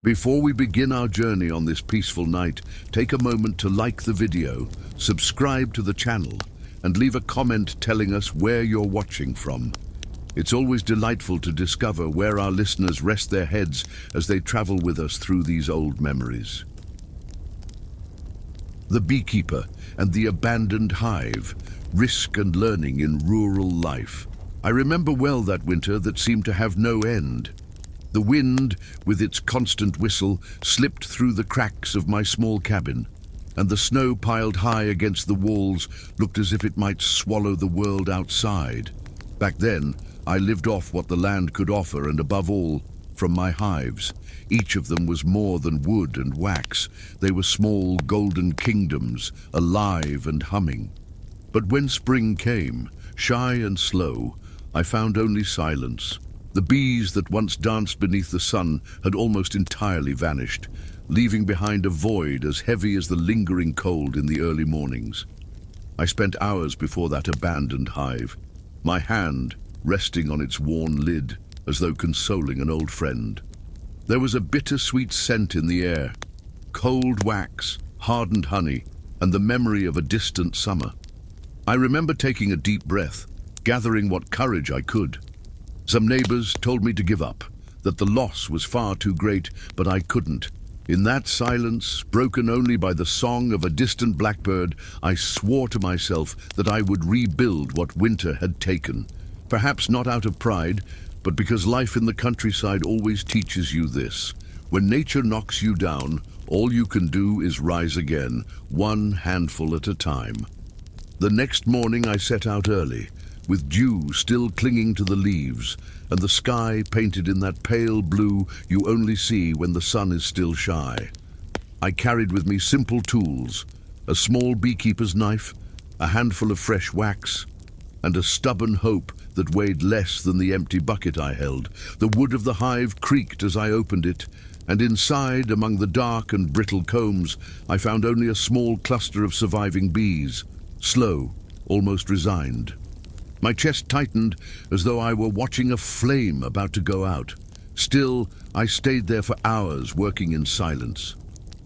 Before we begin our journey on this peaceful night, take a moment to like the video, subscribe to the channel, and leave a comment telling us where you're watching from. It's always delightful to discover where our listeners rest their heads as they travel with us through these old memories. The Beekeeper and the Abandoned Hive, risk and learning in rural life. I remember well that winter that seemed to have no end. The wind, with its constant whistle, slipped through the cracks of my small cabin, and the snow piled high against the walls looked as if it might swallow the world outside. Back then, I lived off what the land could offer, and above all, from my hives. Each of them was more than wood and wax. They were small golden kingdoms, alive and humming. But when spring came, shy and slow, I found only silence. The bees that once danced beneath the sun had almost entirely vanished, leaving behind a void as heavy as the lingering cold in the early mornings. I spent hours before that abandoned hive, my hand resting on its worn lid, as though consoling an old friend. There was a bittersweet scent in the air, cold wax, hardened honey, and the memory of a distant summer. I remember taking a deep breath, gathering what courage I could. Some neighbors told me to give up, that the loss was far too great, but I couldn't. In that silence, broken only by the song of a distant blackbird, I swore to myself that I would rebuild what winter had taken. Perhaps not out of pride, but because life in the countryside always teaches you this. When nature knocks you down, all you can do is rise again, one handful at a time. The next morning I set out early, with dew still clinging to the leaves, and the sky painted in that pale blue you only see when the sun is still shy. I carried with me simple tools, a small beekeeper's knife, a handful of fresh wax, and a stubborn hope that weighed less than the empty bucket I held. The wood of the hive creaked as I opened it, and inside, among the dark and brittle combs, I found only a small cluster of surviving bees, slow, almost resigned. My chest tightened as though I were watching a flame about to go out. Still, I stayed there for hours, working in silence.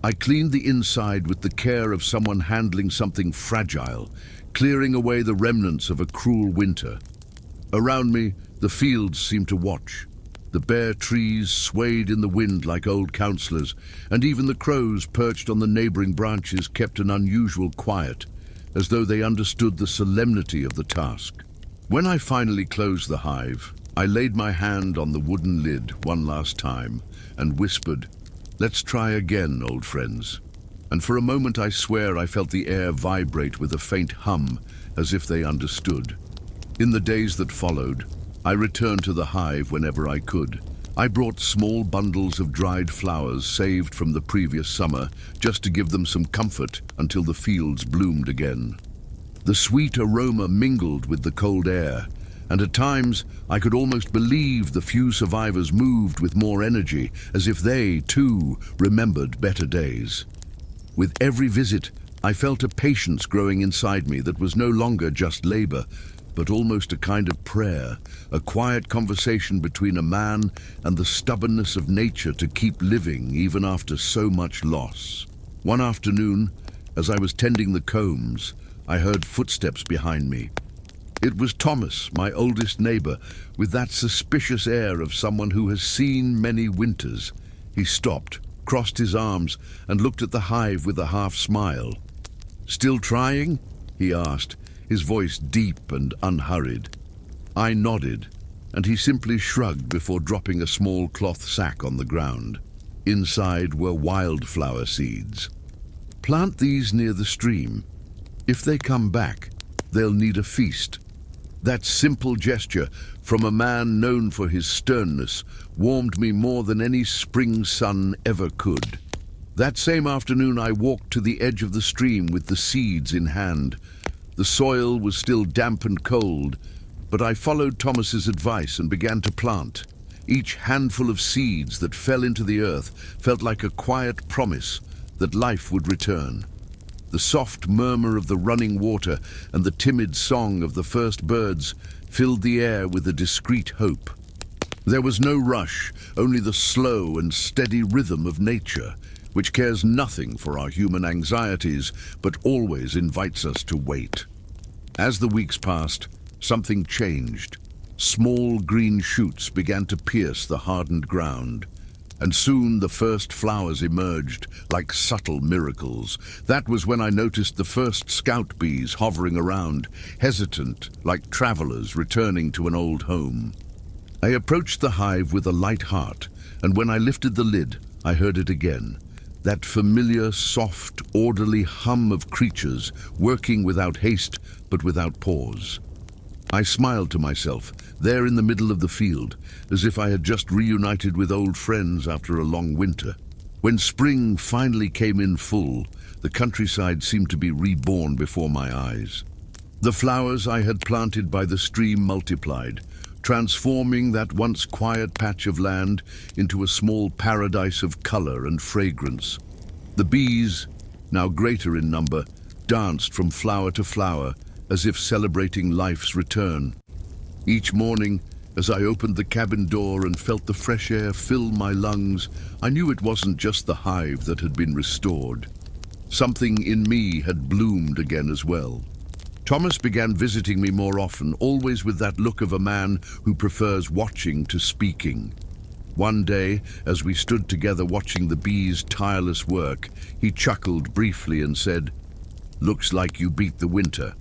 I cleaned the inside with the care of someone handling something fragile, clearing away the remnants of a cruel winter. Around me, the fields seemed to watch. The bare trees swayed in the wind like old counselors, and even the crows perched on the neighboring branches kept an unusual quiet, as though they understood the solemnity of the task. When I finally closed the hive, I laid my hand on the wooden lid one last time and whispered, "Let's try again, old friends." And for a moment I swear I felt the air vibrate with a faint hum, as if they understood. In the days that followed, I returned to the hive whenever I could. I brought small bundles of dried flowers saved from the previous summer, just to give them some comfort until the fields bloomed again. The sweet aroma mingled with the cold air, and at times I could almost believe the few survivors moved with more energy, as if they, too, remembered better days. With every visit, I felt a patience growing inside me that was no longer just labor, but almost a kind of prayer, a quiet conversation between a man and the stubbornness of nature to keep living even after so much loss. One afternoon, as I was tending the combs, I heard footsteps behind me. It was Thomas, my oldest neighbor, with that suspicious air of someone who has seen many winters. He stopped, crossed his arms, and looked at the hive with a half-smile. "Still trying?" he asked, his voice deep and unhurried. I nodded, and he simply shrugged before dropping a small cloth sack on the ground. Inside were wildflower seeds. "Plant these near the stream. If they come back, they'll need a feast." That simple gesture from a man known for his sternness warmed me more than any spring sun ever could. That same afternoon I walked to the edge of the stream with the seeds in hand. The soil was still damp and cold, but I followed Thomas's advice and began to plant. Each handful of seeds that fell into the earth felt like a quiet promise that life would return. The soft murmur of the running water and the timid song of the first birds filled the air with a discreet hope. There was no rush, only the slow and steady rhythm of nature, which cares nothing for our human anxieties, but always invites us to wait. As the weeks passed, something changed. Small green shoots began to pierce the hardened ground, and soon the first flowers emerged like subtle miracles. That was when I noticed the first scout bees hovering around, hesitant, like travelers returning to an old home. I approached the hive with a light heart, and when I lifted the lid, I heard it again. That familiar, soft, orderly hum of creatures working without haste but without pause. I smiled to myself, there in the middle of the field, as if I had just reunited with old friends after a long winter. When spring finally came in full, the countryside seemed to be reborn before my eyes. The flowers I had planted by the stream multiplied, transforming that once quiet patch of land into a small paradise of color and fragrance. The bees, now greater in number, danced from flower to flower, as if celebrating life's return. Each morning, as I opened the cabin door and felt the fresh air fill my lungs, I knew it wasn't just the hive that had been restored. Something in me had bloomed again as well. Thomas began visiting me more often, always with that look of a man who prefers watching to speaking. One day, as we stood together watching the bees' tireless work, he chuckled briefly and said, "Looks like you beat the winter."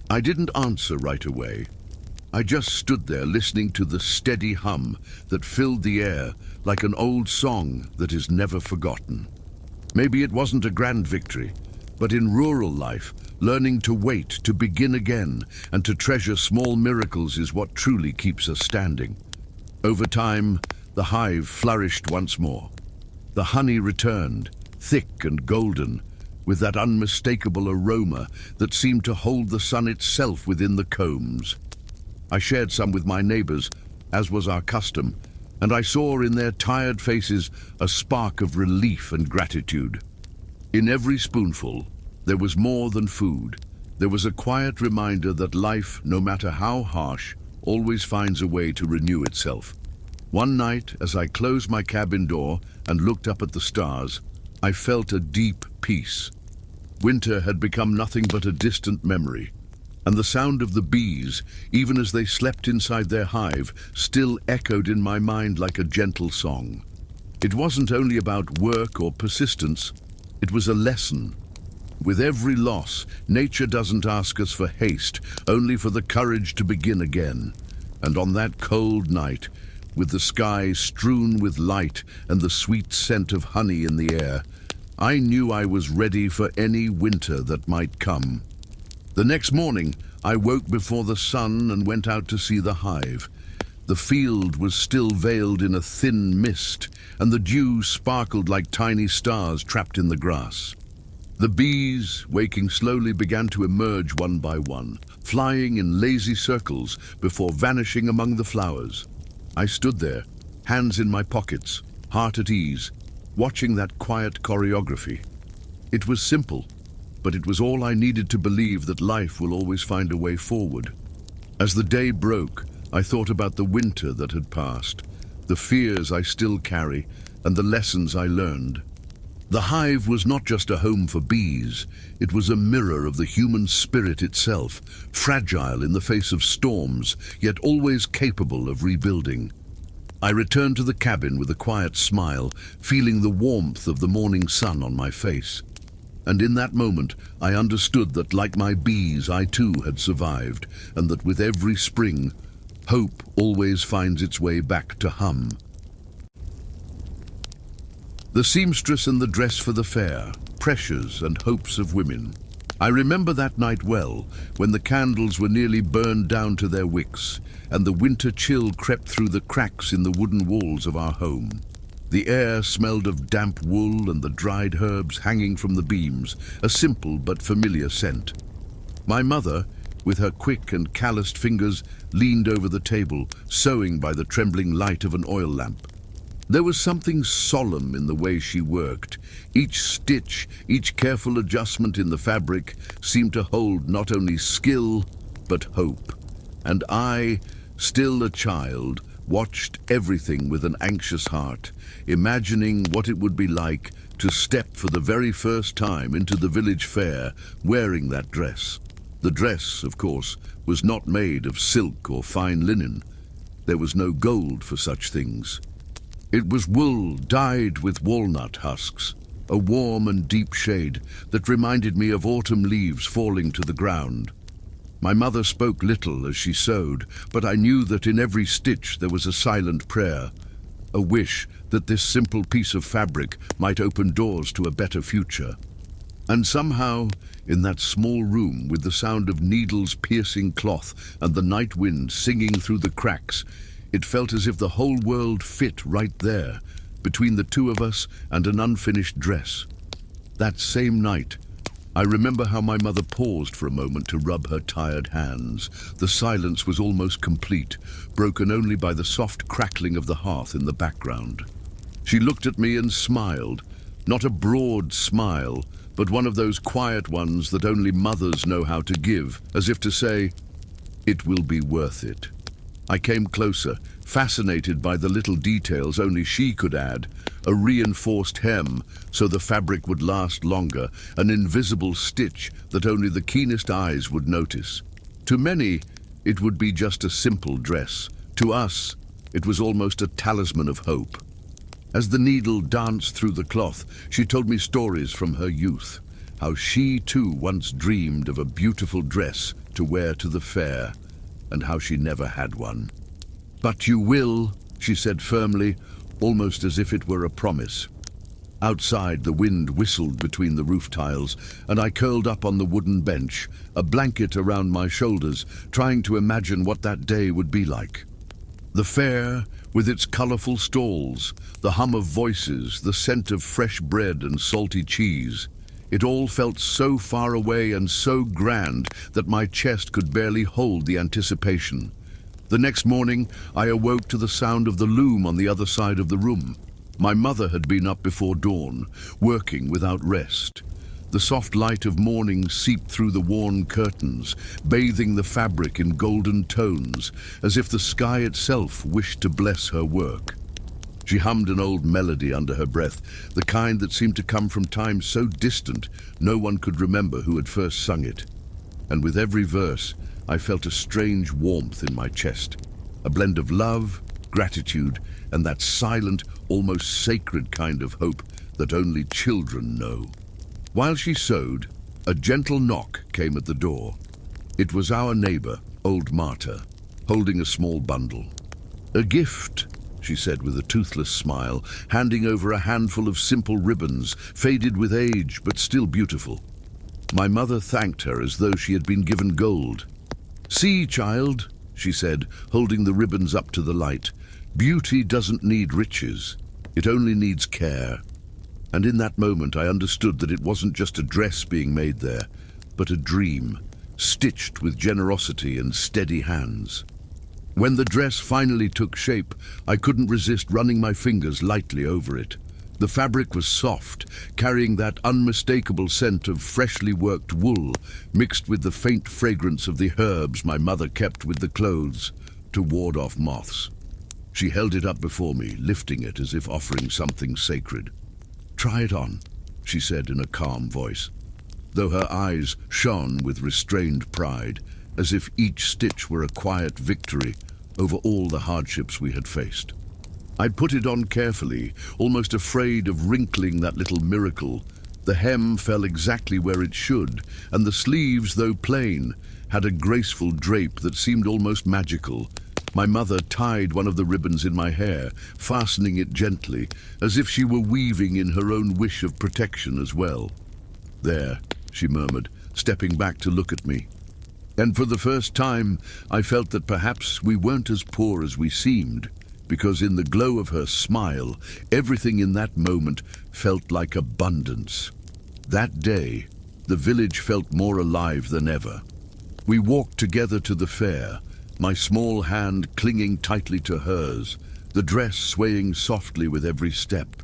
I didn't answer right away. I just stood there listening to the steady hum that filled the air like an old song that is never forgotten. Maybe it wasn't a grand victory, but in rural life, learning to wait, to begin again, and to treasure small miracles is what truly keeps us standing. Over time, the hive flourished once more. The honey returned, thick and golden, with that unmistakable aroma that seemed to hold the sun itself within the combs. I shared some with my neighbors, as was our custom, and I saw in their tired faces a spark of relief and gratitude. In every spoonful, there was more than food. There was a quiet reminder that life, no matter how harsh, always finds a way to renew itself. One night, as I closed my cabin door and looked up at the stars, I felt a deep peace. Winter had become nothing but a distant memory, and the sound of the bees, even as they slept inside their hive, still echoed in my mind like a gentle song. It wasn't only about work or persistence, it was a lesson. With every loss, nature doesn't ask us for haste, only for the courage to begin again. And on that cold night, with the sky strewn with light and the sweet scent of honey in the air, I knew I was ready for any winter that might come. The next morning, I woke before the sun and went out to see the hive. The field was still veiled in a thin mist, and the dew sparkled like tiny stars trapped in the grass. The bees, waking slowly, began to emerge one by one, flying in lazy circles before vanishing among the flowers. I stood there, hands in my pockets, heart at ease, watching that quiet choreography. It was simple, but it was all I needed to believe that life will always find a way forward. As the day broke, I thought about the winter that had passed, the fears I still carry, and the lessons I learned. The hive was not just a home for bees, it was a mirror of the human spirit itself, fragile in the face of storms, yet always capable of rebuilding. I returned to the cabin with a quiet smile, feeling the warmth of the morning sun on my face. And in that moment, I understood that, like my bees, I too had survived, and that with every spring, hope always finds its way back to hum. The seamstress and the dress for the fair, pressures and hopes of women. I remember that night well, when the candles were nearly burned down to their wicks, and the winter chill crept through the cracks in the wooden walls of our home. The air smelled of damp wool and the dried herbs hanging from the beams, a simple but familiar scent. My mother, with her quick and calloused fingers, leaned over the table, sewing by the trembling light of an oil lamp. There was something solemn in the way she worked. Each stitch, each careful adjustment in the fabric seemed to hold not only skill, but hope. And I, still a child, watched everything with an anxious heart, imagining what it would be like to step for the very first time into the village fair wearing that dress. The dress, of course, was not made of silk or fine linen. There was no gold for such things. It was wool dyed with walnut husks, a warm and deep shade that reminded me of autumn leaves falling to the ground. My mother spoke little as she sewed, but I knew that in every stitch there was a silent prayer, a wish that this simple piece of fabric might open doors to a better future. And somehow, in that small room with the sound of needles piercing cloth and the night wind singing through the cracks, it felt as if the whole world fit right there, between the two of us and an unfinished dress. That same night, I remember how my mother paused for a moment to rub her tired hands. The silence was almost complete, broken only by the soft crackling of the hearth in the background. She looked at me and smiled, not a broad smile, but one of those quiet ones that only mothers know how to give, as if to say, "It will be worth it." I came closer, fascinated by the little details only she could add, a reinforced hem so the fabric would last longer, an invisible stitch that only the keenest eyes would notice. To many, it would be just a simple dress. To us, it was almost a talisman of hope. As the needle danced through the cloth, she told me stories from her youth, how she too once dreamed of a beautiful dress to wear to the fair, and how she never had one. "But you will," she said firmly, almost as if it were a promise. Outside, the wind whistled between the roof tiles, and I curled up on the wooden bench, a blanket around my shoulders, trying to imagine what that day would be like. The fair, with its colorful stalls, the hum of voices, the scent of fresh bread and salty cheese. It all felt so far away and so grand that my chest could barely hold the anticipation. The next morning, I awoke to the sound of the loom on the other side of the room. My mother had been up before dawn, working without rest. The soft light of morning seeped through the worn curtains, bathing the fabric in golden tones, as if the sky itself wished to bless her work. She hummed an old melody under her breath, the kind that seemed to come from times so distant no one could remember who had first sung it. And with every verse, I felt a strange warmth in my chest, a blend of love, gratitude, and that silent, almost sacred kind of hope that only children know. While she sewed, a gentle knock came at the door. It was our neighbor, old Marta, holding a small bundle. "A gift," she said with a toothless smile, handing over a handful of simple ribbons, faded with age but still beautiful. My mother thanked her as though she had been given gold. "See, child," she said, holding the ribbons up to the light, "beauty doesn't need riches. It only needs care." And in that moment I understood that it wasn't just a dress being made there, but a dream, stitched with generosity and steady hands. When the dress finally took shape, I couldn't resist running my fingers lightly over it. The fabric was soft, carrying that unmistakable scent of freshly worked wool, mixed with the faint fragrance of the herbs my mother kept with the clothes to ward off moths. She held it up before me, lifting it as if offering something sacred. "Try it on," she said in a calm voice, though her eyes shone with restrained pride, as if each stitch were a quiet victory over all the hardships we had faced. I put it on carefully, almost afraid of wrinkling that little miracle. The hem fell exactly where it should, and the sleeves, though plain, had a graceful drape that seemed almost magical. My mother tied one of the ribbons in my hair, fastening it gently, as if she were weaving in her own wish of protection as well. "There," she murmured, stepping back to look at me. And for the first time, I felt that perhaps we weren't as poor as we seemed, because in the glow of her smile, everything in that moment felt like abundance. That day, the village felt more alive than ever. We walked together to the fair, my small hand clinging tightly to hers, the dress swaying softly with every step.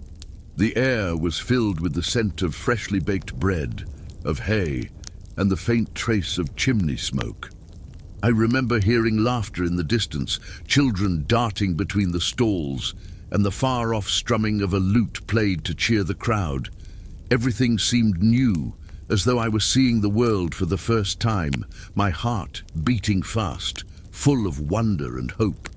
The air was filled with the scent of freshly baked bread, of hay, and the faint trace of chimney smoke. I remember hearing laughter in the distance, children darting between the stalls, and the far-off strumming of a lute played to cheer the crowd. Everything seemed new, as though I was seeing the world for the first time, my heart beating fast, full of wonder and hope.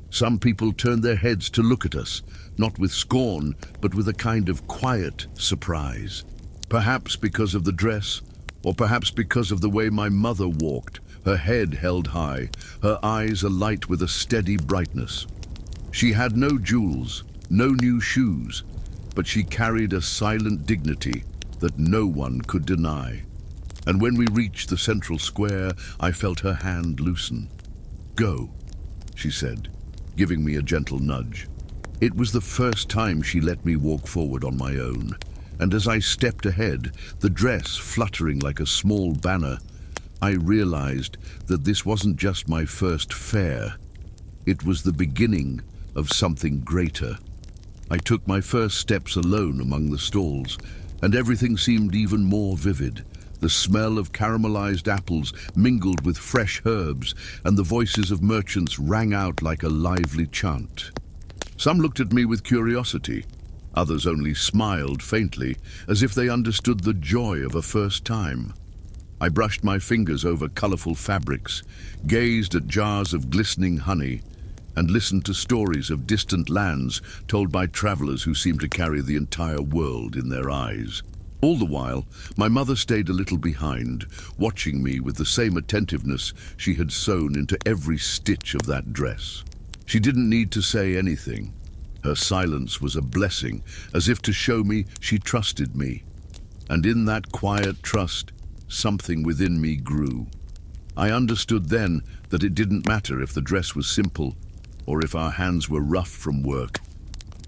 Some people turned their heads to look at us, not with scorn, but with a kind of quiet surprise. Perhaps because of the dress, or perhaps because of the way my mother walked, her head held high, her eyes alight with a steady brightness. She had no jewels, no new shoes, but she carried a silent dignity that no one could deny. And when we reached the central square, I felt her hand loosen. "Go," she said, giving me a gentle nudge. It was the first time she let me walk forward on my own, and as I stepped ahead, the dress fluttering like a small banner, I realized that this wasn't just my first fair. It was the beginning of something greater. I took my first steps alone among the stalls, and everything seemed even more vivid. The smell of caramelized apples mingled with fresh herbs, and the voices of merchants rang out like a lively chant. Some looked at me with curiosity. Others only smiled faintly, as if they understood the joy of a first time. I brushed my fingers over colorful fabrics, gazed at jars of glistening honey, and listened to stories of distant lands told by travelers who seemed to carry the entire world in their eyes. All the while, my mother stayed a little behind, watching me with the same attentiveness she had sewn into every stitch of that dress. She didn't need to say anything. Her silence was a blessing, as if to show me she trusted me. And in that quiet trust, something within me grew. I understood then that it didn't matter if the dress was simple or if our hands were rough from work.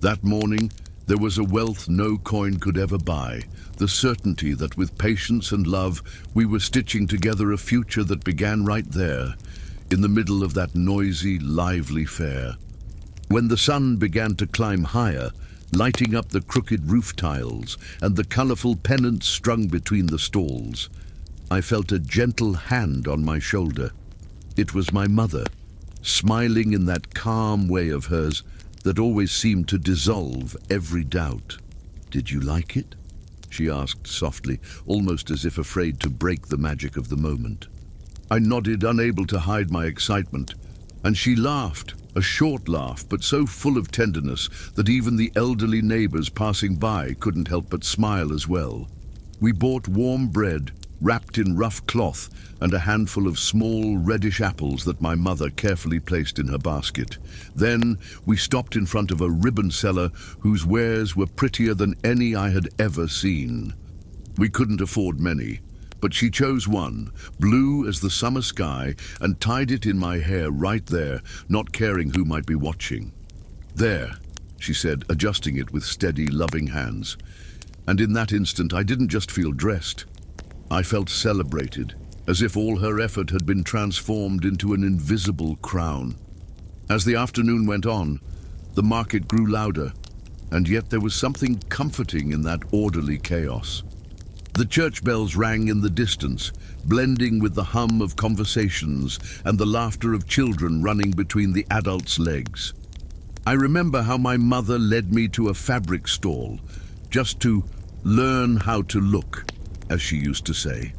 That morning, there was a wealth no coin could ever buy, the certainty that with patience and love, we were stitching together a future that began right there, in the middle of that noisy, lively fair. When the sun began to climb higher, lighting up the crooked roof tiles and the colorful pennants strung between the stalls, I felt a gentle hand on my shoulder. It was my mother, smiling in that calm way of hers that always seemed to dissolve every doubt. "Did you like it?" she asked softly, almost as if afraid to break the magic of the moment. I nodded, unable to hide my excitement, and she laughed, a short laugh, but so full of tenderness that even the elderly neighbors passing by couldn't help but smile as well. We bought warm bread, wrapped in rough cloth, and a handful of small reddish apples that my mother carefully placed in her basket. Then we stopped in front of a ribbon seller whose wares were prettier than any I had ever seen. We couldn't afford many, but she chose one, blue as the summer sky, and tied it in my hair right there, not caring who might be watching. "There," she said, adjusting it with steady, loving hands. And in that instant, I didn't just feel dressed. I felt celebrated, as if all her effort had been transformed into an invisible crown. As the afternoon went on, the market grew louder, and yet there was something comforting in that orderly chaos. The church bells rang in the distance, blending with the hum of conversations and the laughter of children running between the adults' legs. I remember how my mother led me to a fabric stall, just to learn how to look, as she used to say.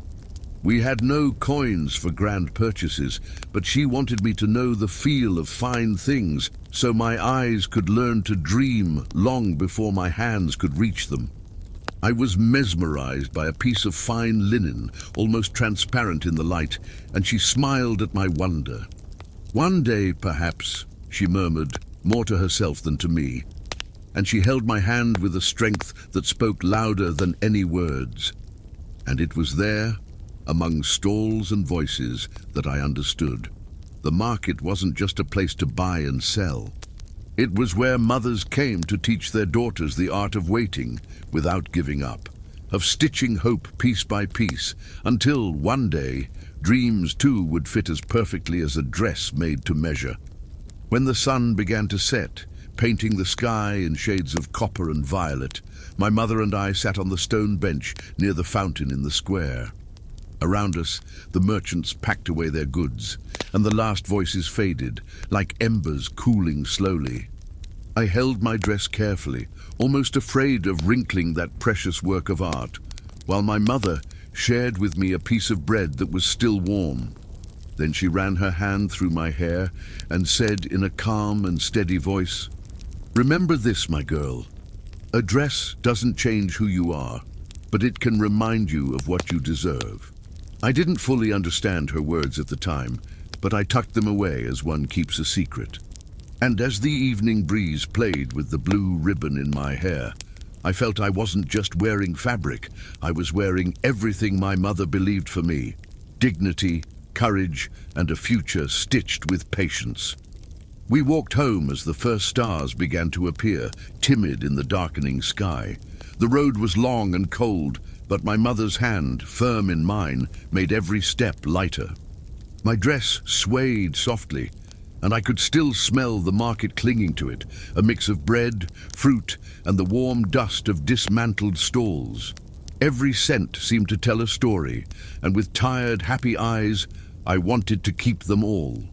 We had no coins for grand purchases, but she wanted me to know the feel of fine things, so my eyes could learn to dream long before my hands could reach them. I was mesmerized by a piece of fine linen, almost transparent in the light, and she smiled at my wonder. "One day, perhaps," she murmured, more to herself than to me, and she held my hand with a strength that spoke louder than any words. And it was there, among stalls and voices, that I understood. The market wasn't just a place to buy and sell. It was where mothers came to teach their daughters the art of waiting without giving up, of stitching hope piece by piece, until one day, dreams too would fit as perfectly as a dress made to measure. When the sun began to set, painting the sky in shades of copper and violet, my mother and I sat on the stone bench near the fountain in the square. Around us, the merchants packed away their goods, and the last voices faded, like embers cooling slowly. I held my dress carefully, almost afraid of wrinkling that precious work of art, while my mother shared with me a piece of bread that was still warm. Then she ran her hand through my hair and said in a calm and steady voice, "Remember this, my girl. A dress doesn't change who you are, but it can remind you of what you deserve." I didn't fully understand her words at the time, but I tucked them away as one keeps a secret. And as the evening breeze played with the blue ribbon in my hair, I felt I wasn't just wearing fabric, I was wearing everything my mother believed for me: dignity, courage, and a future stitched with patience. We walked home as the first stars began to appear, timid in the darkening sky. The road was long and cold, but my mother's hand, firm in mine, made every step lighter. My dress swayed softly, and I could still smell the market clinging to it, a mix of bread, fruit, and the warm dust of dismantled stalls. Every scent seemed to tell a story, and with tired, happy eyes, I wanted to keep them all.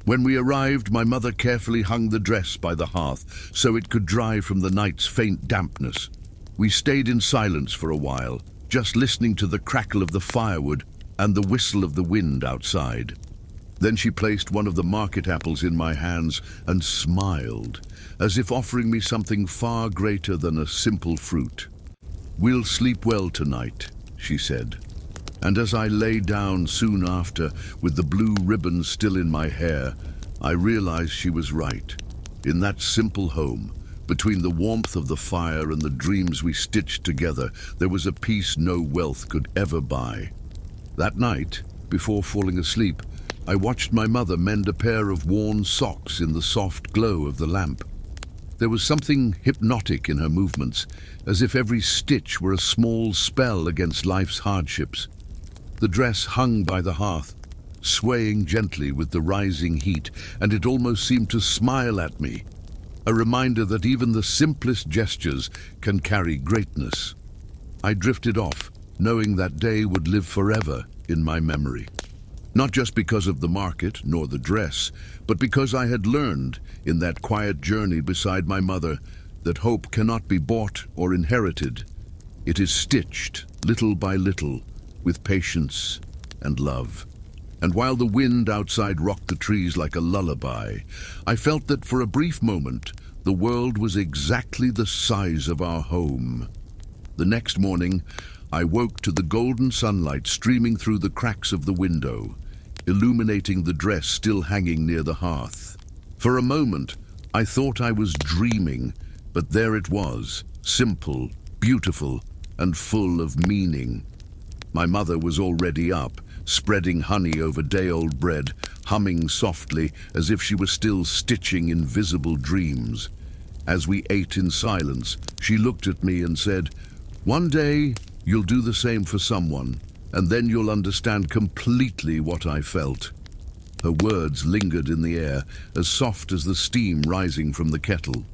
When we arrived, my mother carefully hung the dress by the hearth so it could dry from the night's faint dampness. We stayed in silence for a while, just listening to the crackle of the firewood and the whistle of the wind outside. Then she placed one of the market apples in my hands and smiled, as if offering me something far greater than a simple fruit. "We'll sleep well tonight," she said. And as I lay down soon after, with the blue ribbon still in my hair, I realized she was right. In that simple home, between the warmth of the fire and the dreams we stitched together, there was a peace no wealth could ever buy. That night, before falling asleep, I watched my mother mend a pair of worn socks in the soft glow of the lamp. There was something hypnotic in her movements, as if every stitch were a small spell against life's hardships. The dress hung by the hearth, swaying gently with the rising heat, and it almost seemed to smile at me, a reminder that even the simplest gestures can carry greatness. I drifted off, knowing that day would live forever in my memory. Not just because of the market nor the dress, but because I had learned in that quiet journey beside my mother that hope cannot be bought or inherited. It is stitched, little by little, with patience and love. And while the wind outside rocked the trees like a lullaby, I felt that for a brief moment the world was exactly the size of our home. The next morning, I woke to the golden sunlight streaming through the cracks of the window, illuminating the dress still hanging near the hearth. For a moment, I thought I was dreaming, but there it was, simple, beautiful, and full of meaning. My mother was already up, spreading honey over day-old bread, humming softly as if she was still stitching invisible dreams. As we ate in silence, she looked at me and said, "One day, you'll do the same for someone, and then you'll understand completely what I felt." Her words lingered in the air, as soft as the steam rising from the kettle.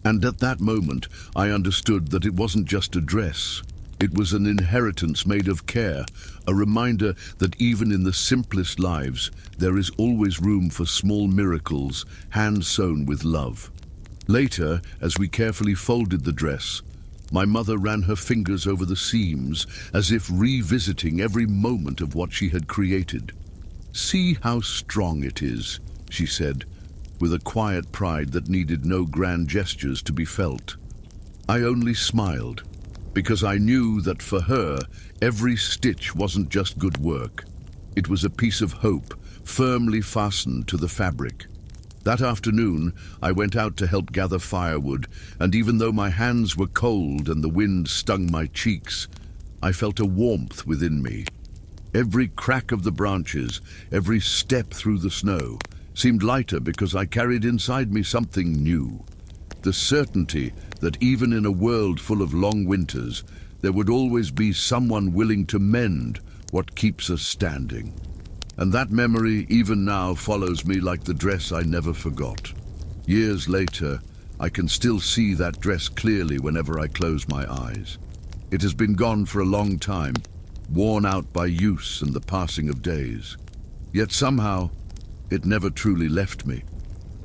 And at that moment, I understood that it wasn't just a dress. It was an inheritance made of care, a reminder that even in the simplest lives, there is always room for small miracles, hand-sewn with love. Later, as we carefully folded the dress, my mother ran her fingers over the seams, as if revisiting every moment of what she had created. "See how strong it is," she said, with a quiet pride that needed no grand gestures to be felt. I only smiled, because I knew that for her, every stitch wasn't just good work. It was a piece of hope, firmly fastened to the fabric. That afternoon, I went out to help gather firewood, and even though my hands were cold and the wind stung my cheeks, I felt a warmth within me. Every crack of the branches, every step through the snow, seemed lighter because I carried inside me something new. The certainty that even in a world full of long winters, there would always be someone willing to mend what keeps us standing. And that memory, even now, follows me like the dress I never forgot. Years later, I can still see that dress clearly whenever I close my eyes. It has been gone for a long time, worn out by use and the passing of days. Yet somehow, it never truly left me.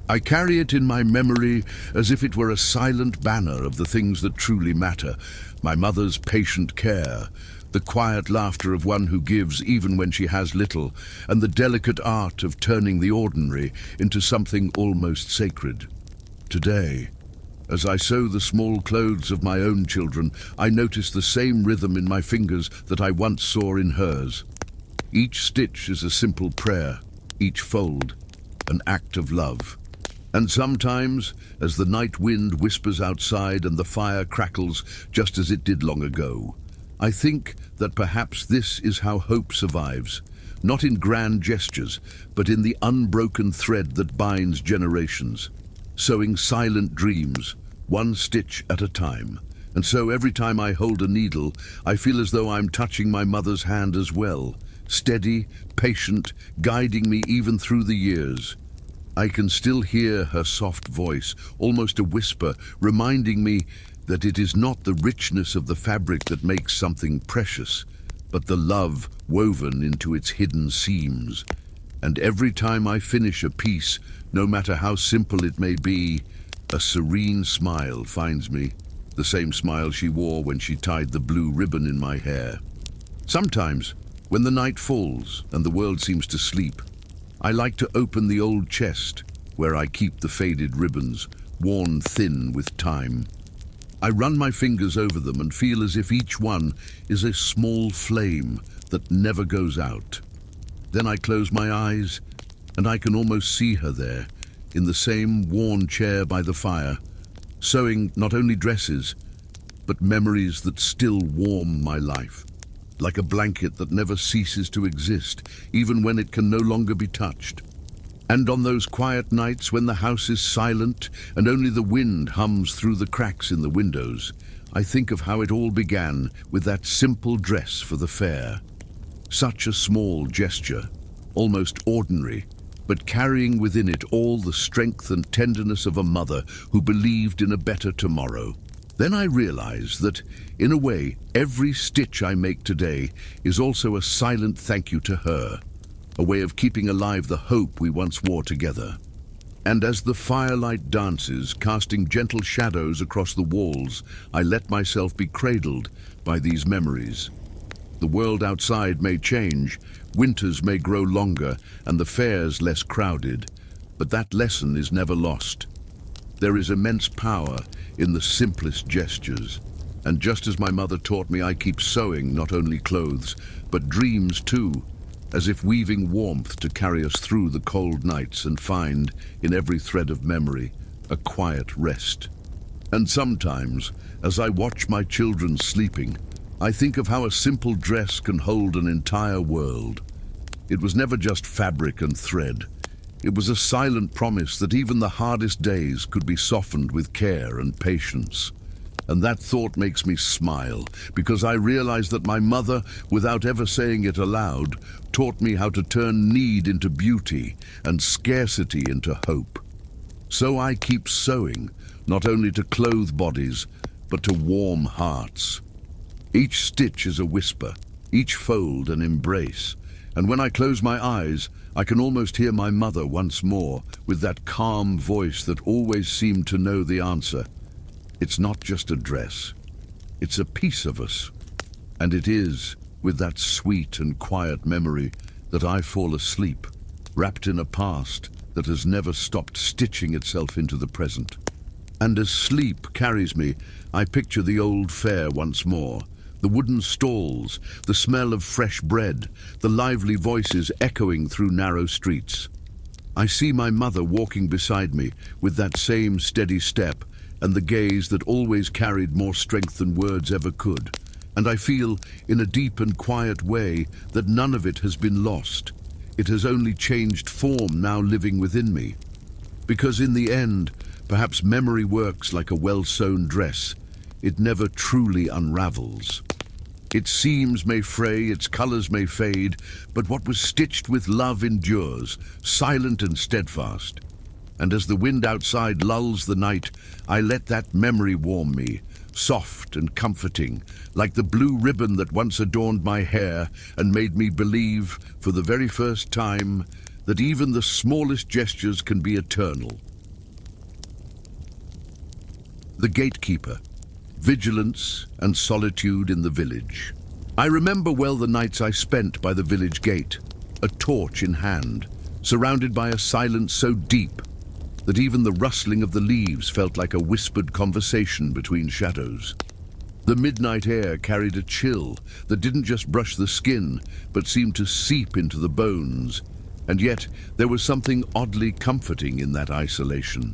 I carry it in my memory as if it were a silent banner of the things that truly matter. My mother's patient care, the quiet laughter of one who gives even when she has little, and the delicate art of turning the ordinary into something almost sacred. Today, as I sew the small clothes of my own children, I notice the same rhythm in my fingers that I once saw in hers. Each stitch is a simple prayer, each fold an act of love. And sometimes, as the night wind whispers outside and the fire crackles just as it did long ago, I think that perhaps this is how hope survives, not in grand gestures, but in the unbroken thread that binds generations, sewing silent dreams, one stitch at a time. And so every time I hold a needle, I feel as though I'm touching my mother's hand as well, steady, patient, guiding me even through the years. I can still hear her soft voice, almost a whisper, reminding me that it is not the richness of the fabric that makes something precious, but the love woven into its hidden seams. And every time I finish a piece, no matter how simple it may be, a serene smile finds me, the same smile she wore when she tied the blue ribbon in my hair. Sometimes, when the night falls and the world seems to sleep, I like to open the old chest where I keep the faded ribbons, worn thin with time. I run my fingers over them and feel as if each one is a small flame that never goes out. Then I close my eyes and I can almost see her there, in the same worn chair by the fire, sewing not only dresses, but memories that still warm my life, like a blanket that never ceases to exist, even when it can no longer be touched. And on those quiet nights when the house is silent and only the wind hums through the cracks in the windows, I think of how it all began with that simple dress for the fair. Such a small gesture, almost ordinary, but carrying within it all the strength and tenderness of a mother who believed in a better tomorrow. Then I realize that, in a way, every stitch I make today is also a silent thank you to her, a way of keeping alive the hope we once wore together. And as the firelight dances, casting gentle shadows across the walls, I let myself be cradled by these memories. The world outside may change, winters may grow longer, and the fairs less crowded, but that lesson is never lost. There is immense power in the simplest gestures, and just as my mother taught me, I keep sewing not only clothes, but dreams too, as if weaving warmth to carry us through the cold nights and find, in every thread of memory, a quiet rest. And sometimes, as I watch my children sleeping, I think of how a simple dress can hold an entire world. It was never just fabric and thread. It was a silent promise that even the hardest days could be softened with care and patience. And that thought makes me smile, because I realize that my mother, without ever saying it aloud, taught me how to turn need into beauty and scarcity into hope. So I keep sewing, not only to clothe bodies, but to warm hearts. Each stitch is a whisper, each fold an embrace, and when I close my eyes, I can almost hear my mother once more, with that calm voice that always seemed to know the answer. It's not just a dress, it's a piece of us. And it is, with that sweet and quiet memory, that I fall asleep, wrapped in a past that has never stopped stitching itself into the present. And as sleep carries me, I picture the old fair once more, the wooden stalls, the smell of fresh bread, the lively voices echoing through narrow streets. I see my mother walking beside me with that same steady step and the gaze that always carried more strength than words ever could. And I feel, in a deep and quiet way, that none of it has been lost. It has only changed form, now living within me. Because in the end, perhaps memory works like a well-sewn dress. It never truly unravels. Its seams may fray, its colors may fade, but what was stitched with love endures, silent and steadfast. And as the wind outside lulls the night, I let that memory warm me, soft and comforting, like the blue ribbon that once adorned my hair and made me believe, for the very first time, that even the smallest gestures can be eternal. The gatekeeper, vigilance and solitude in the village. I remember well the nights I spent by the village gate, a torch in hand, surrounded by a silence so deep that even the rustling of the leaves felt like a whispered conversation between shadows. The midnight air carried a chill that didn't just brush the skin, but seemed to seep into the bones, and yet there was something oddly comforting in that isolation.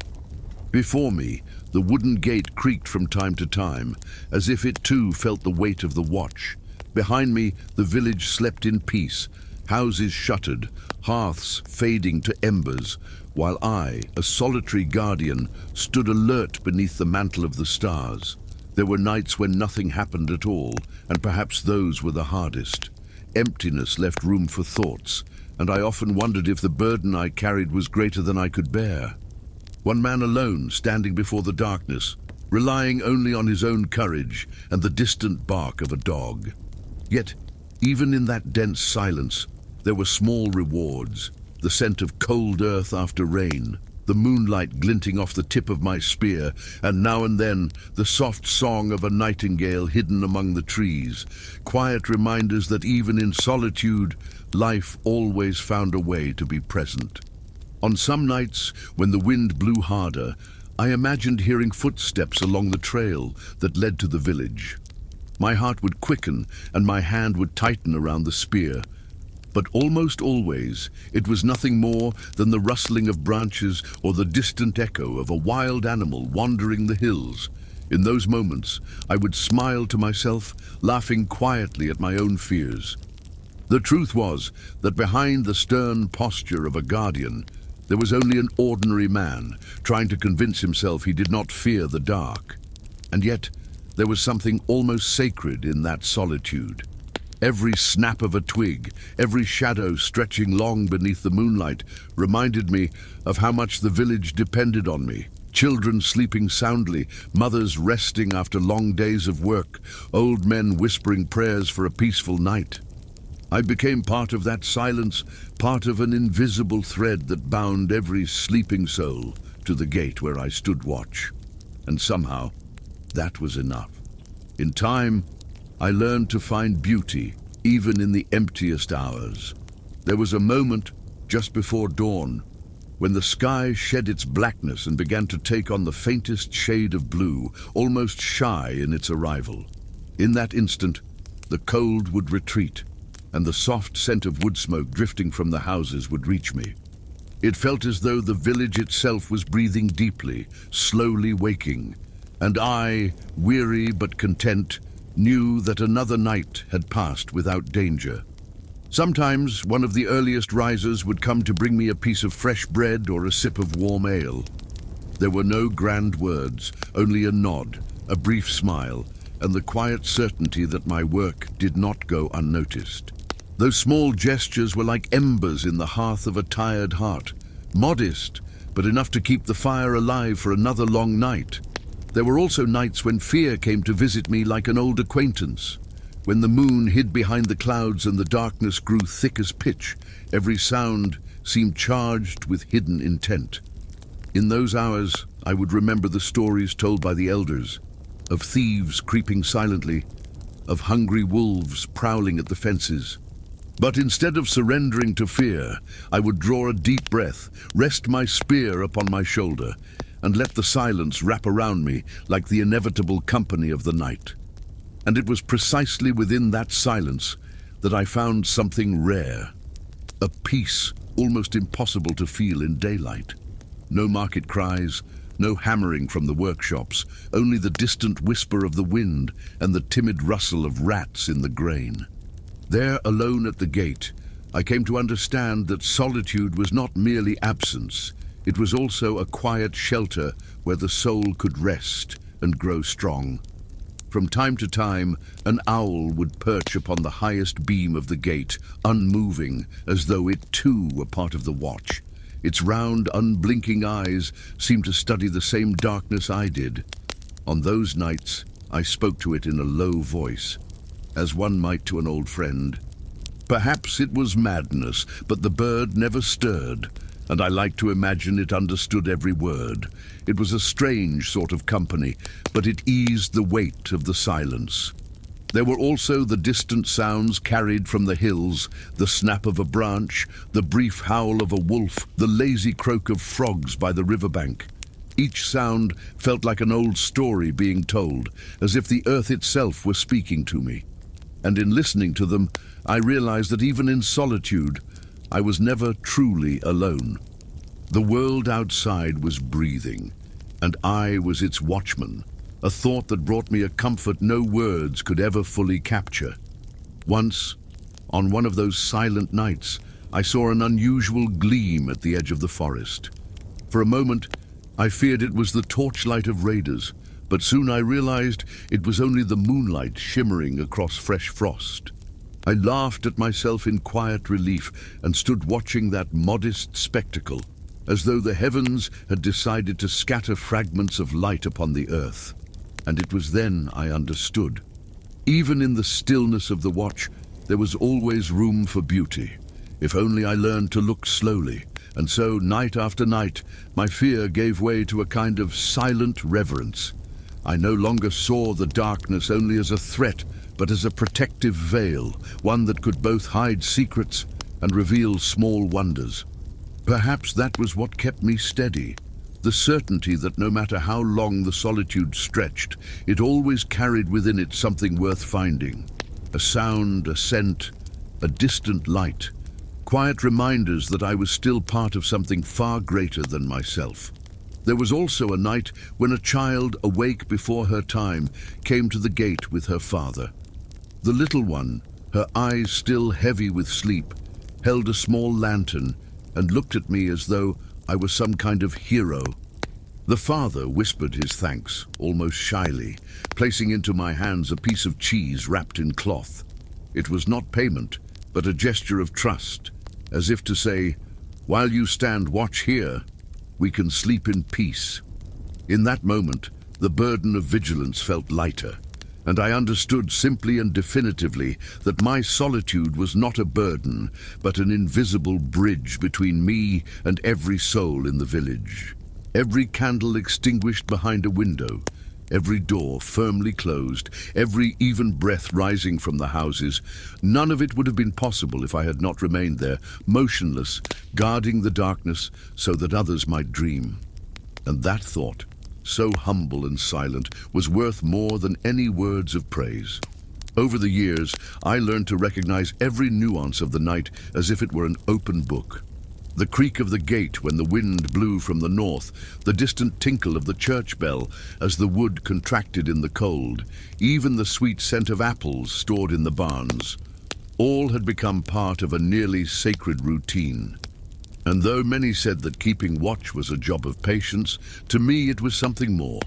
Before me, the wooden gate creaked from time to time, as if it too felt the weight of the watch. Behind me, the village slept in peace, houses shuttered, hearths fading to embers, while I, a solitary guardian, stood alert beneath the mantle of the stars. There were nights when nothing happened at all, and perhaps those were the hardest. Emptiness left room for thoughts, and I often wondered if the burden I carried was greater than I could bear. One man alone, standing before the darkness, relying only on his own courage and the distant bark of a dog. Yet, even in that dense silence, there were small rewards. The scent of cold earth after rain, the moonlight glinting off the tip of my spear, and now and then the soft song of a nightingale hidden among the trees, quiet reminders that even in solitude, life always found a way to be present. On some nights, when the wind blew harder, I imagined hearing footsteps along the trail that led to the village. My heart would quicken and my hand would tighten around the spear. But almost always, it was nothing more than the rustling of branches or the distant echo of a wild animal wandering the hills. In those moments, I would smile to myself, laughing quietly at my own fears. The truth was that behind the stern posture of a guardian, there was only an ordinary man trying to convince himself he did not fear the dark. And yet, there was something almost sacred in that solitude. Every snap of a twig, every shadow stretching long beneath the moonlight reminded me of how much the village depended on me. Children sleeping soundly, mothers resting after long days of work, old men whispering prayers for a peaceful night. I became part of that silence, part of an invisible thread that bound every sleeping soul to the gate where I stood watch. And somehow, that was enough. In time, I learned to find beauty, even in the emptiest hours. There was a moment, just before dawn, when the sky shed its blackness and began to take on the faintest shade of blue, almost shy in its arrival. In that instant, the cold would retreat, and the soft scent of wood smoke drifting from the houses would reach me. It felt as though the village itself was breathing deeply, slowly waking, and I, weary but content, knew that another night had passed without danger. Sometimes one of the earliest risers would come to bring me a piece of fresh bread or a sip of warm ale. There were no grand words, only a nod, a brief smile, and the quiet certainty that my work did not go unnoticed. Those small gestures were like embers in the hearth of a tired heart, modest, but enough to keep the fire alive for another long night. There were also nights when fear came to visit me like an old acquaintance. When the moon hid behind the clouds and the darkness grew thick as pitch, every sound seemed charged with hidden intent. In those hours, I would remember the stories told by the elders, of thieves creeping silently, of hungry wolves prowling at the fences. But instead of surrendering to fear, I would draw a deep breath, rest my spear upon my shoulder, and let the silence wrap around me like the inevitable company of the night. And it was precisely within that silence that I found something rare, a peace almost impossible to feel in daylight. No market cries, no hammering from the workshops, only the distant whisper of the wind and the timid rustle of rats in the grain. There, alone at the gate, I came to understand that solitude was not merely absence. It was also a quiet shelter where the soul could rest and grow strong. From time to time, an owl would perch upon the highest beam of the gate, unmoving, as though it too were part of the watch. Its round, unblinking eyes seemed to study the same darkness I did. On those nights, I spoke to it in a low voice, as one might to an old friend. Perhaps it was madness, but the bird never stirred, and I like to imagine it understood every word. It was a strange sort of company, but it eased the weight of the silence. There were also the distant sounds carried from the hills, the snap of a branch, the brief howl of a wolf, the lazy croak of frogs by the riverbank. Each sound felt like an old story being told, as if the earth itself were speaking to me. And in listening to them, I realized that even in solitude, I was never truly alone. The world outside was breathing, and I was its watchman, a thought that brought me a comfort no words could ever fully capture. Once, on one of those silent nights, I saw an unusual gleam at the edge of the forest. For a moment, I feared it was the torchlight of raiders, but soon I realized it was only the moonlight shimmering across fresh frost. I laughed at myself in quiet relief and stood watching that modest spectacle, as though the heavens had decided to scatter fragments of light upon the earth. And it was then I understood. Even in the stillness of the watch, there was always room for beauty, if only I learned to look slowly. And so, night after night, my fear gave way to a kind of silent reverence. I no longer saw the darkness only as a threat, but as a protective veil, one that could both hide secrets and reveal small wonders. Perhaps that was what kept me steady, the certainty that no matter how long the solitude stretched, it always carried within it something worth finding. A sound, a scent, a distant light. Quiet reminders that I was still part of something far greater than myself. There was also a night when a child, awake before her time, came to the gate with her father. The little one, her eyes still heavy with sleep, held a small lantern and looked at me as though I was some kind of hero. The father whispered his thanks, almost shyly, placing into my hands a piece of cheese wrapped in cloth. It was not payment, but a gesture of trust, as if to say, "While you stand watch here, we can sleep in peace." In that moment, the burden of vigilance felt lighter, and I understood simply and definitively that my solitude was not a burden, but an invisible bridge between me and every soul in the village. Every candle extinguished behind a window, every door firmly closed, every even breath rising from the houses, none of it would have been possible if I had not remained there, motionless, guarding the darkness so that others might dream. And that thought, so humble and silent, was worth more than any words of praise. Over the years, I learned to recognize every nuance of the night as if it were an open book. The creak of the gate when the wind blew from the north, the distant tinkle of the church bell as the wood contracted in the cold, even the sweet scent of apples stored in the barns. All had become part of a nearly sacred routine. And though many said that keeping watch was a job of patience, to me it was something more.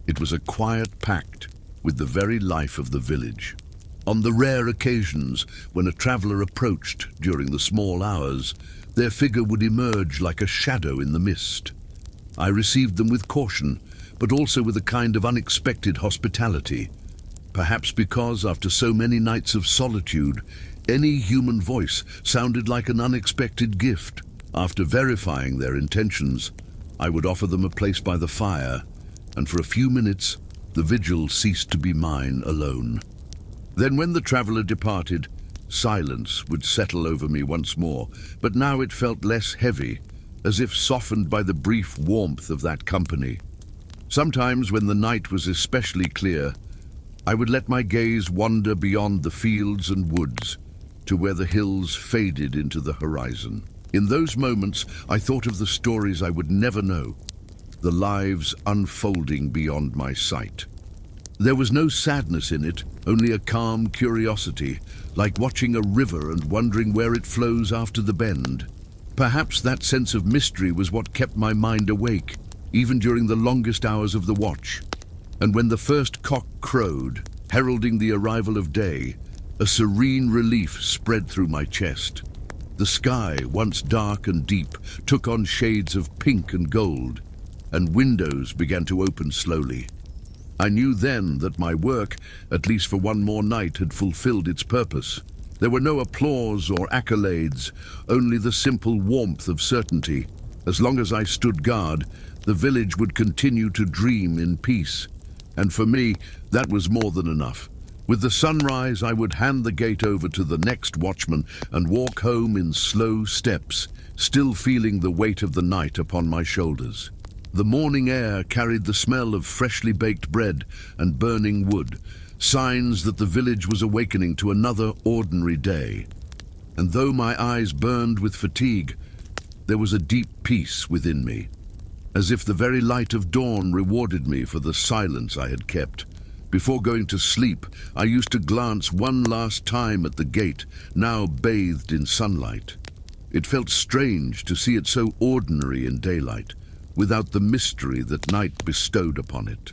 It was a quiet pact with the very life of the village. On the rare occasions when a traveler approached during the small hours, their figure would emerge like a shadow in the mist. I received them with caution, but also with a kind of unexpected hospitality. Perhaps because, after so many nights of solitude, any human voice sounded like an unexpected gift. After verifying their intentions, I would offer them a place by the fire, and for a few minutes, the vigil ceased to be mine alone. Then when the traveler departed, silence would settle over me once more, but now it felt less heavy, as if softened by the brief warmth of that company. Sometimes, when the night was especially clear, I would let my gaze wander beyond the fields and woods to where the hills faded into the horizon. In those moments, I thought of the stories I would never know, the lives unfolding beyond my sight. There was no sadness in it, only a calm curiosity, like watching a river and wondering where it flows after the bend. Perhaps that sense of mystery was what kept my mind awake, even during the longest hours of the watch. And when the first cock crowed, heralding the arrival of day, a serene relief spread through my chest. The sky, once dark and deep, took on shades of pink and gold, and windows began to open slowly. I knew then that my work, at least for one more night, had fulfilled its purpose. There were no applause or accolades, only the simple warmth of certainty. As long as I stood guard, the village would continue to dream in peace. And for me, that was more than enough. With the sunrise, I would hand the gate over to the next watchman and walk home in slow steps, still feeling the weight of the night upon my shoulders. The morning air carried the smell of freshly baked bread and burning wood, signs that the village was awakening to another ordinary day. And though my eyes burned with fatigue, there was a deep peace within me, as if the very light of dawn rewarded me for the silence I had kept. Before going to sleep, I used to glance one last time at the gate, now bathed in sunlight. It felt strange to see it so ordinary in daylight, without the mystery that night bestowed upon it.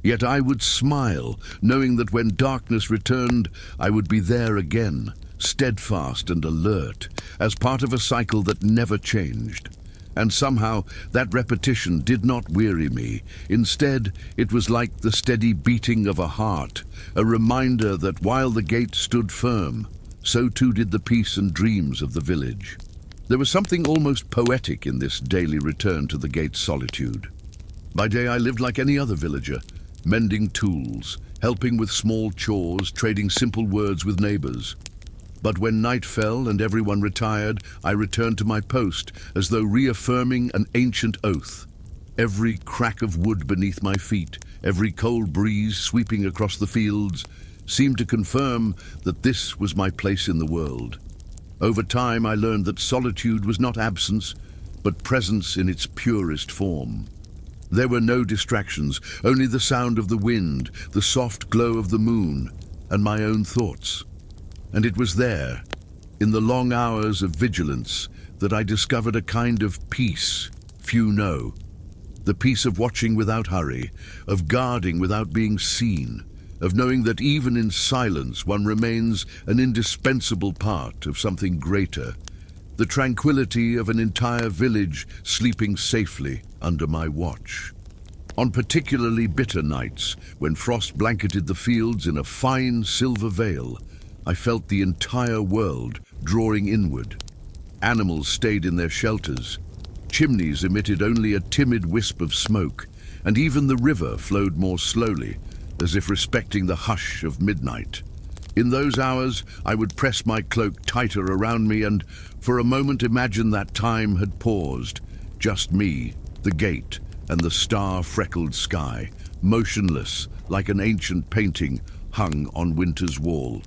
Yet I would smile, knowing that when darkness returned, I would be there again, steadfast and alert, as part of a cycle that never changed. And somehow that repetition did not weary me. Instead, it was like the steady beating of a heart, a reminder that while the gate stood firm, so too did the peace and dreams of the village. There was something almost poetic in this daily return to the gate's solitude. By day I lived like any other villager, mending tools, helping with small chores, trading simple words with neighbors. But when night fell and everyone retired, I returned to my post, as though reaffirming an ancient oath. Every crack of wood beneath my feet, every cold breeze sweeping across the fields, seemed to confirm that this was my place in the world. Over time, I learned that solitude was not absence, but presence in its purest form. There were no distractions, only the sound of the wind, the soft glow of the moon, and my own thoughts. And it was there, in the long hours of vigilance, that I discovered a kind of peace few know. The peace of watching without hurry, of guarding without being seen, of knowing that even in silence one remains an indispensable part of something greater, the tranquility of an entire village sleeping safely under my watch. On particularly bitter nights, when frost blanketed the fields in a fine silver veil, I felt the entire world drawing inward. Animals stayed in their shelters, chimneys emitted only a timid wisp of smoke, and even the river flowed more slowly, as if respecting the hush of midnight. In those hours, I would press my cloak tighter around me and, for a moment, imagine that time had paused. Just me, the gate, and the star-freckled sky, motionless like an ancient painting hung on winter's wall.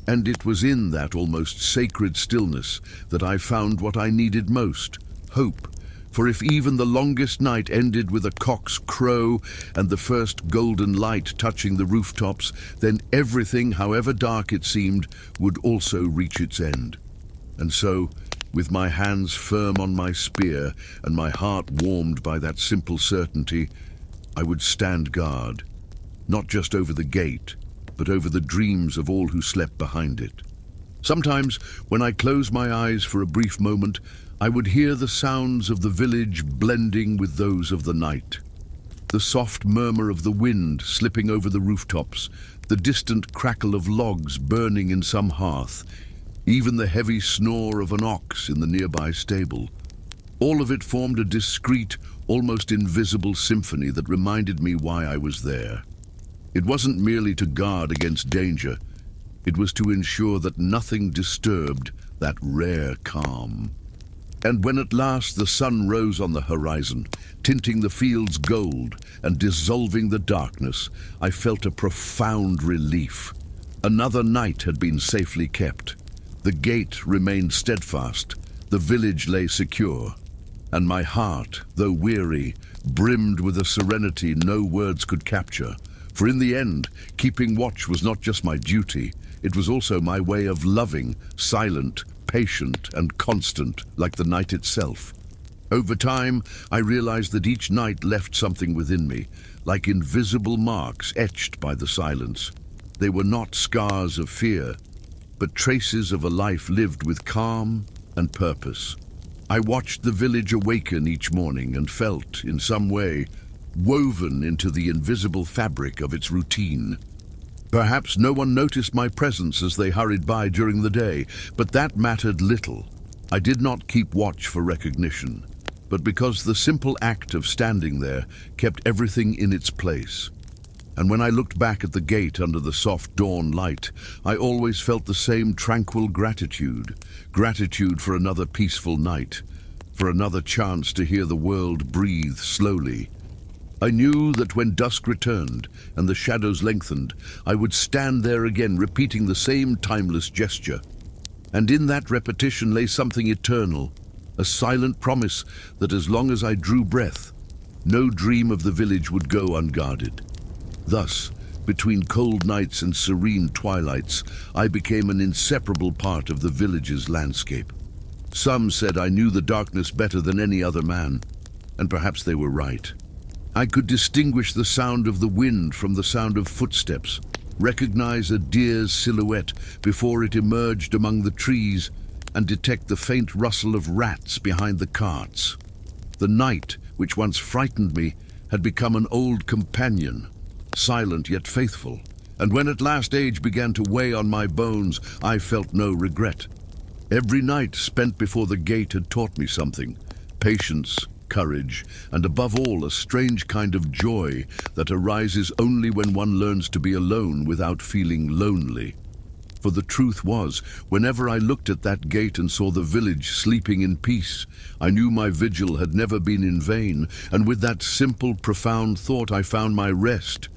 And it was in that almost sacred stillness that I found what I needed most, hope. For if even the longest night ended with a cock's crow and the first golden light touching the rooftops, then everything, however dark it seemed, would also reach its end. And so, with my hands firm on my spear and my heart warmed by that simple certainty, I would stand guard, not just over the gate, but over the dreams of all who slept behind it. Sometimes, when I closed my eyes for a brief moment, I would hear the sounds of the village blending with those of the night. The soft murmur of the wind slipping over the rooftops, the distant crackle of logs burning in some hearth, even the heavy snore of an ox in the nearby stable. All of it formed a discreet, almost invisible symphony that reminded me why I was there. It wasn't merely to guard against danger, it was to ensure that nothing disturbed that rare calm. And when at last the sun rose on the horizon, tinting the fields gold and dissolving the darkness, I felt a profound relief. Another night had been safely kept. The gate remained steadfast, the village lay secure, and my heart, though weary, brimmed with a serenity no words could capture. For in the end, keeping watch was not just my duty, it was also my way of loving, silent, patient and constant, like the night itself. Over time, I realized that each night left something within me, like invisible marks etched by the silence. They were not scars of fear, but traces of a life lived with calm and purpose. I watched the village awaken each morning and felt, in some way, woven into the invisible fabric of its routine. Perhaps no one noticed my presence as they hurried by during the day, but that mattered little. I did not keep watch for recognition, but because the simple act of standing there kept everything in its place. And when I looked back at the gate under the soft dawn light, I always felt the same tranquil gratitude. Gratitude for another peaceful night, for another chance to hear the world breathe slowly. I knew that when dusk returned and the shadows lengthened, I would stand there again repeating the same timeless gesture. And in that repetition lay something eternal, a silent promise that as long as I drew breath, no dream of the village would go unguarded. Thus, between cold nights and serene twilights, I became an inseparable part of the village's landscape. Some said I knew the darkness better than any other man, and perhaps they were right. I could distinguish the sound of the wind from the sound of footsteps, recognize a deer's silhouette before it emerged among the trees, and detect the faint rustle of rats behind the carts. The night, which once frightened me, had become an old companion, silent yet faithful, and when at last age began to weigh on my bones, I felt no regret. Every night spent before the gate had taught me something: patience, courage, and above all, a strange kind of joy that arises only when one learns to be alone without feeling lonely. For the truth was, whenever I looked at that gate and saw the village sleeping in peace, I knew my vigil had never been in vain, and with that simple, profound thought I found my rest.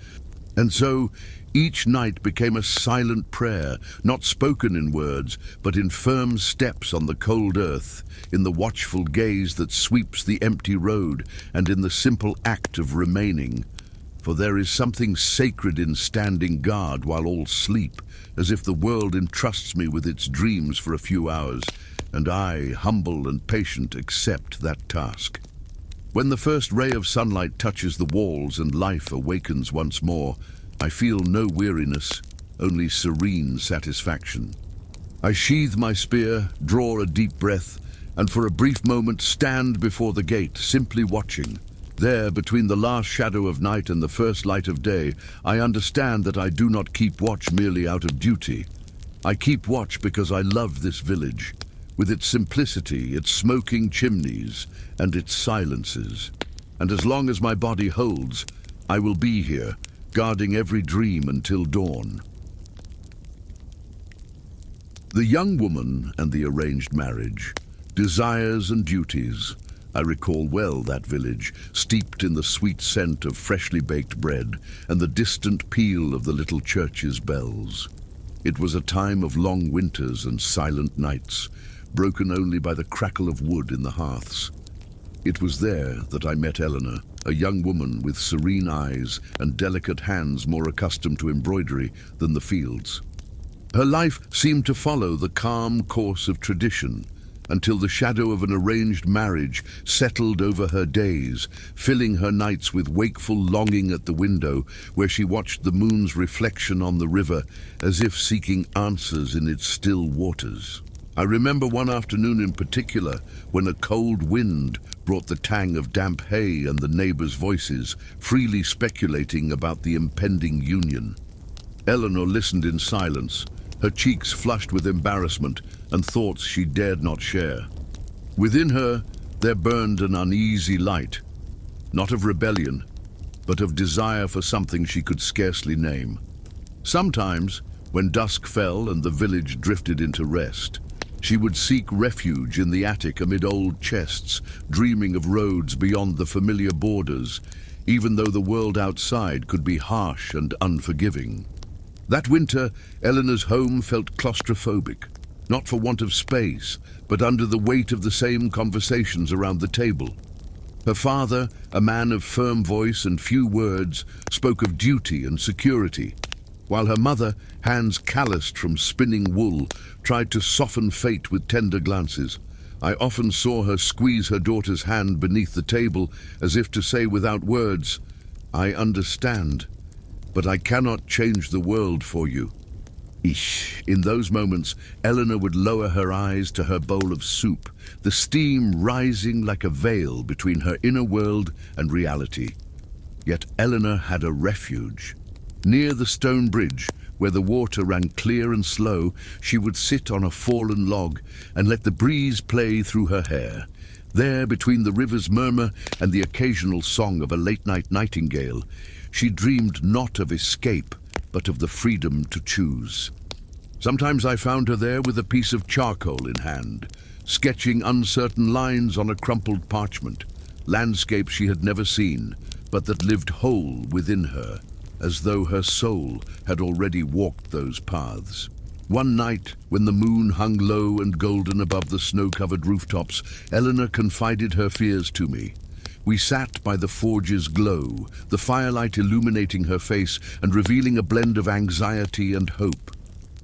And so, each night became a silent prayer, not spoken in words, but in firm steps on the cold earth, in the watchful gaze that sweeps the empty road, and in the simple act of remaining. For there is something sacred in standing guard while all sleep, as if the world entrusts me with its dreams for a few hours, and I, humble and patient, accept that task. When the first ray of sunlight touches the walls and life awakens once more, I feel no weariness, only serene satisfaction. I sheathe my spear, draw a deep breath, and for a brief moment stand before the gate, simply watching. There, between the last shadow of night and the first light of day, I understand that I do not keep watch merely out of duty. I keep watch because I love this village, with its simplicity, its smoking chimneys, and its silences. And as long as my body holds, I will be here, guarding every dream until dawn. The young woman and the arranged marriage, desires and duties. I recall well that village, steeped in the sweet scent of freshly baked bread and the distant peal of the little church's bells. It was a time of long winters and silent nights, broken only by the crackle of wood in the hearths. It was there that I met Eleanor, a young woman with serene eyes and delicate hands more accustomed to embroidery than the fields. Her life seemed to follow the calm course of tradition, until the shadow of an arranged marriage settled over her days, filling her nights with wakeful longing at the window where she watched the moon's reflection on the river as if seeking answers in its still waters. I remember one afternoon in particular when a cold wind brought the tang of damp hay and the neighbors' voices, freely speculating about the impending union. Eleanor listened in silence, her cheeks flushed with embarrassment and thoughts she dared not share. Within her, there burned an uneasy light, not of rebellion, but of desire for something she could scarcely name. Sometimes, when dusk fell and the village drifted into rest, she would seek refuge in the attic amid old chests, dreaming of roads beyond the familiar borders, even though the world outside could be harsh and unforgiving. That winter, Eleanor's home felt claustrophobic, not for want of space, but under the weight of the same conversations around the table. Her father, a man of firm voice and few words, spoke of duty and security, while her mother, hands calloused from spinning wool, tried to soften fate with tender glances. I often saw her squeeze her daughter's hand beneath the table as if to say without words, "I understand, but I cannot change the world for you." In those moments, Eleanor would lower her eyes to her bowl of soup, the steam rising like a veil between her inner world and reality. Yet Eleanor had a refuge. Near the stone bridge, where the water ran clear and slow, she would sit on a fallen log and let the breeze play through her hair. There, between the river's murmur and the occasional song of a late-night nightingale, she dreamed not of escape, but of the freedom to choose. Sometimes I found her there with a piece of charcoal in hand, sketching uncertain lines on a crumpled parchment, landscapes she had never seen, but that lived whole within her, as though her soul had already walked those paths. One night, when the moon hung low and golden above the snow-covered rooftops, Eleanor confided her fears to me. We sat by the forge's glow, the firelight illuminating her face and revealing a blend of anxiety and hope.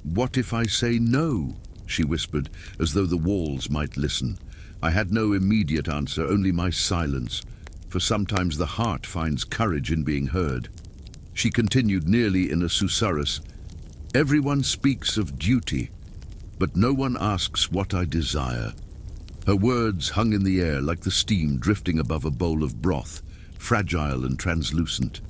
"What if I say no?" she whispered, as though the walls might listen. I had no immediate answer, only my silence, for sometimes the heart finds courage in being heard. She continued nearly in a susurrus, "Everyone speaks of duty, but no one asks what I desire." Her words hung in the air like the steam drifting above a bowl of broth, fragile and translucent.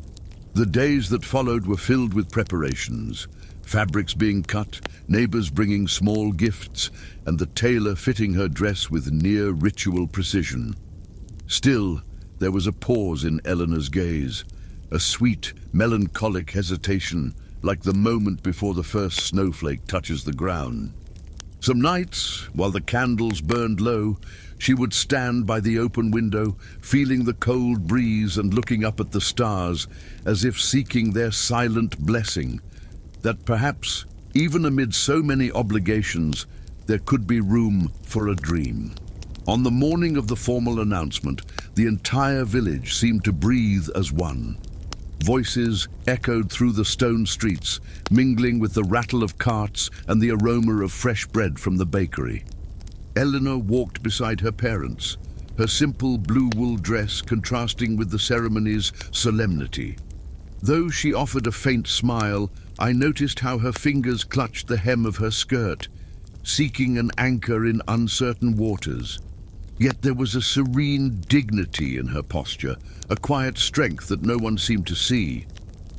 The days that followed were filled with preparations, fabrics being cut, neighbors bringing small gifts, and the tailor fitting her dress with near ritual precision. Still, there was a pause in Eleanor's gaze, a sweet, melancholic hesitation, like the moment before the first snowflake touches the ground. Some nights, while the candles burned low, she would stand by the open window, feeling the cold breeze and looking up at the stars, as if seeking their silent blessing, that perhaps, even amid so many obligations, there could be room for a dream. On the morning of the formal announcement, the entire village seemed to breathe as one. Voices echoed through the stone streets, mingling with the rattle of carts and the aroma of fresh bread from the bakery. Eleanor walked beside her parents, her simple blue wool dress contrasting with the ceremony's solemnity. Though she offered a faint smile, I noticed how her fingers clutched the hem of her skirt, seeking an anchor in uncertain waters. Yet there was a serene dignity in her posture, a quiet strength that no one seemed to see,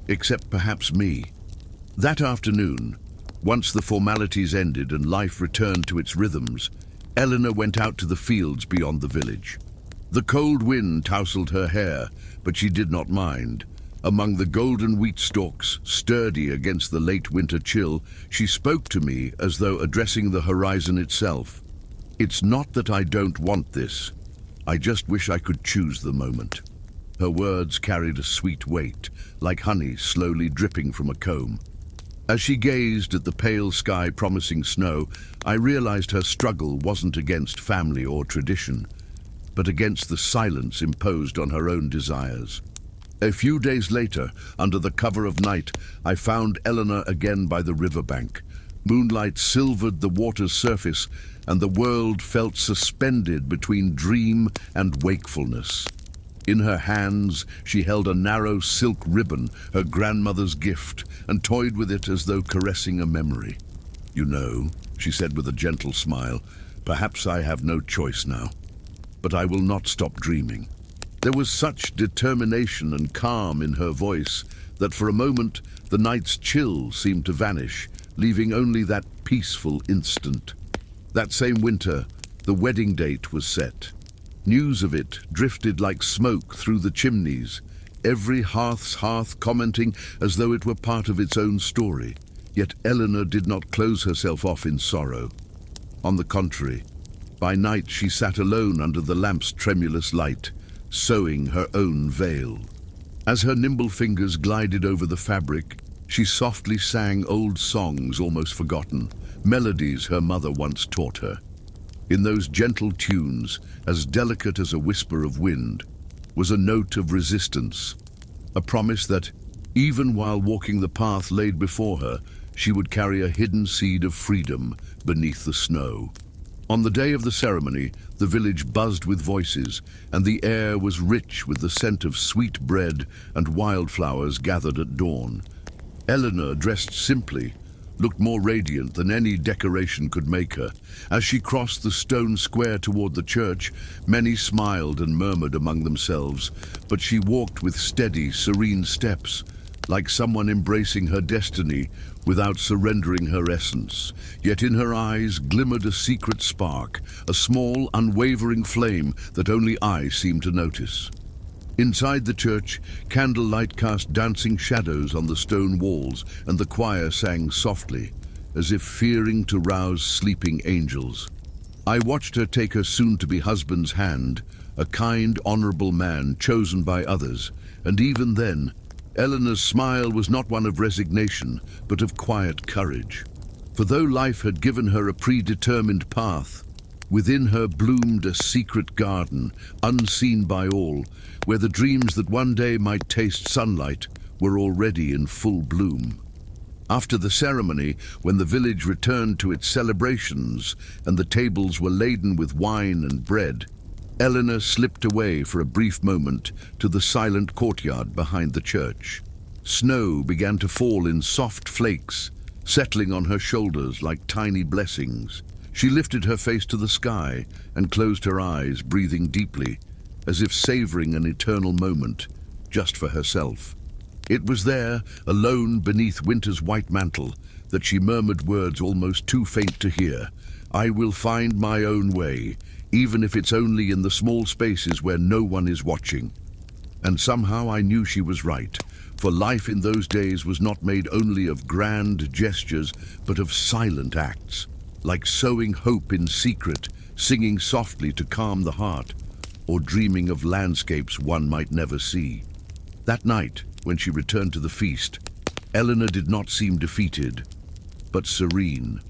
except perhaps me. That afternoon, once the formalities ended and life returned to its rhythms, Eleanor went out to the fields beyond the village. The cold wind tousled her hair, but she did not mind. Among the golden wheat stalks, sturdy against the late winter chill, she spoke to me as though addressing the horizon itself. "It's not that I don't want this. I just wish I could choose the moment." Her words carried a sweet weight, like honey slowly dripping from a comb. As she gazed at the pale sky promising snow, I realized her struggle wasn't against family or tradition, but against the silence imposed on her own desires. A few days later, under the cover of night, I found Eleanor again by the riverbank. Moonlight silvered the water's surface, and the world felt suspended between dream and wakefulness. In her hands, she held a narrow silk ribbon, her grandmother's gift, and toyed with it as though caressing a memory. "You know," she said with a gentle smile, "perhaps I have no choice now, but I will not stop dreaming." There was such determination and calm in her voice that for a moment the night's chill seemed to vanish, leaving only that peaceful instant. That same winter, the wedding date was set. News of it drifted like smoke through the chimneys, every hearth's hearth commenting as though it were part of its own story. Yet Eleanor did not close herself off in sorrow. On the contrary, by night she sat alone under the lamp's tremulous light, sewing her own veil. As her nimble fingers glided over the fabric, she softly sang old songs almost forgotten, melodies her mother once taught her. In those gentle tunes, as delicate as a whisper of wind, was a note of resistance, a promise that, even while walking the path laid before her, she would carry a hidden seed of freedom beneath the snow. On the day of the ceremony, the village buzzed with voices, and the air was rich with the scent of sweet bread and wildflowers gathered at dawn. Eleanor dressed simply, looked more radiant than any decoration could make her. As she crossed the stone square toward the church, many smiled and murmured among themselves, but she walked with steady, serene steps, like someone embracing her destiny without surrendering her essence. Yet in her eyes glimmered a secret spark, a small, unwavering flame that only I seemed to notice. Inside the church, candlelight cast dancing shadows on the stone walls, and the choir sang softly, as if fearing to rouse sleeping angels. I watched her take her soon-to-be husband's hand, a kind, honorable man chosen by others, and even then, Eleanor's smile was not one of resignation, but of quiet courage. For though life had given her a predetermined path, within her bloomed a secret garden, unseen by all, where the dreams that one day might taste sunlight were already in full bloom. After the ceremony, when the village returned to its celebrations and the tables were laden with wine and bread, Eleanor slipped away for a brief moment to the silent courtyard behind the church. Snow began to fall in soft flakes, settling on her shoulders like tiny blessings. She lifted her face to the sky and closed her eyes, breathing deeply, as if savoring an eternal moment, just for herself. It was there, alone beneath winter's white mantle, that she murmured words almost too faint to hear. "I will find my own way, even if it's only in the small spaces where no one is watching." And somehow I knew she was right, for life in those days was not made only of grand gestures, but of silent acts, like sowing hope in secret, singing softly to calm the heart, or dreaming of landscapes one might never see. That night, when she returned to the feast, Eleanor did not seem defeated, but serene.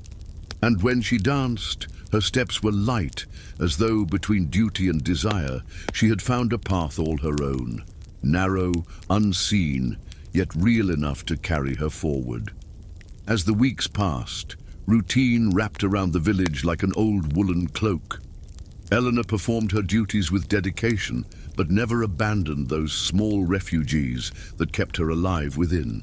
And when she danced, her steps were light, as though between duty and desire she had found a path all her own, narrow, unseen, yet real enough to carry her forward. As the weeks passed, routine wrapped around the village like an old woolen cloak. Eleanor performed her duties with dedication, but never abandoned those small refugees that kept her alive within.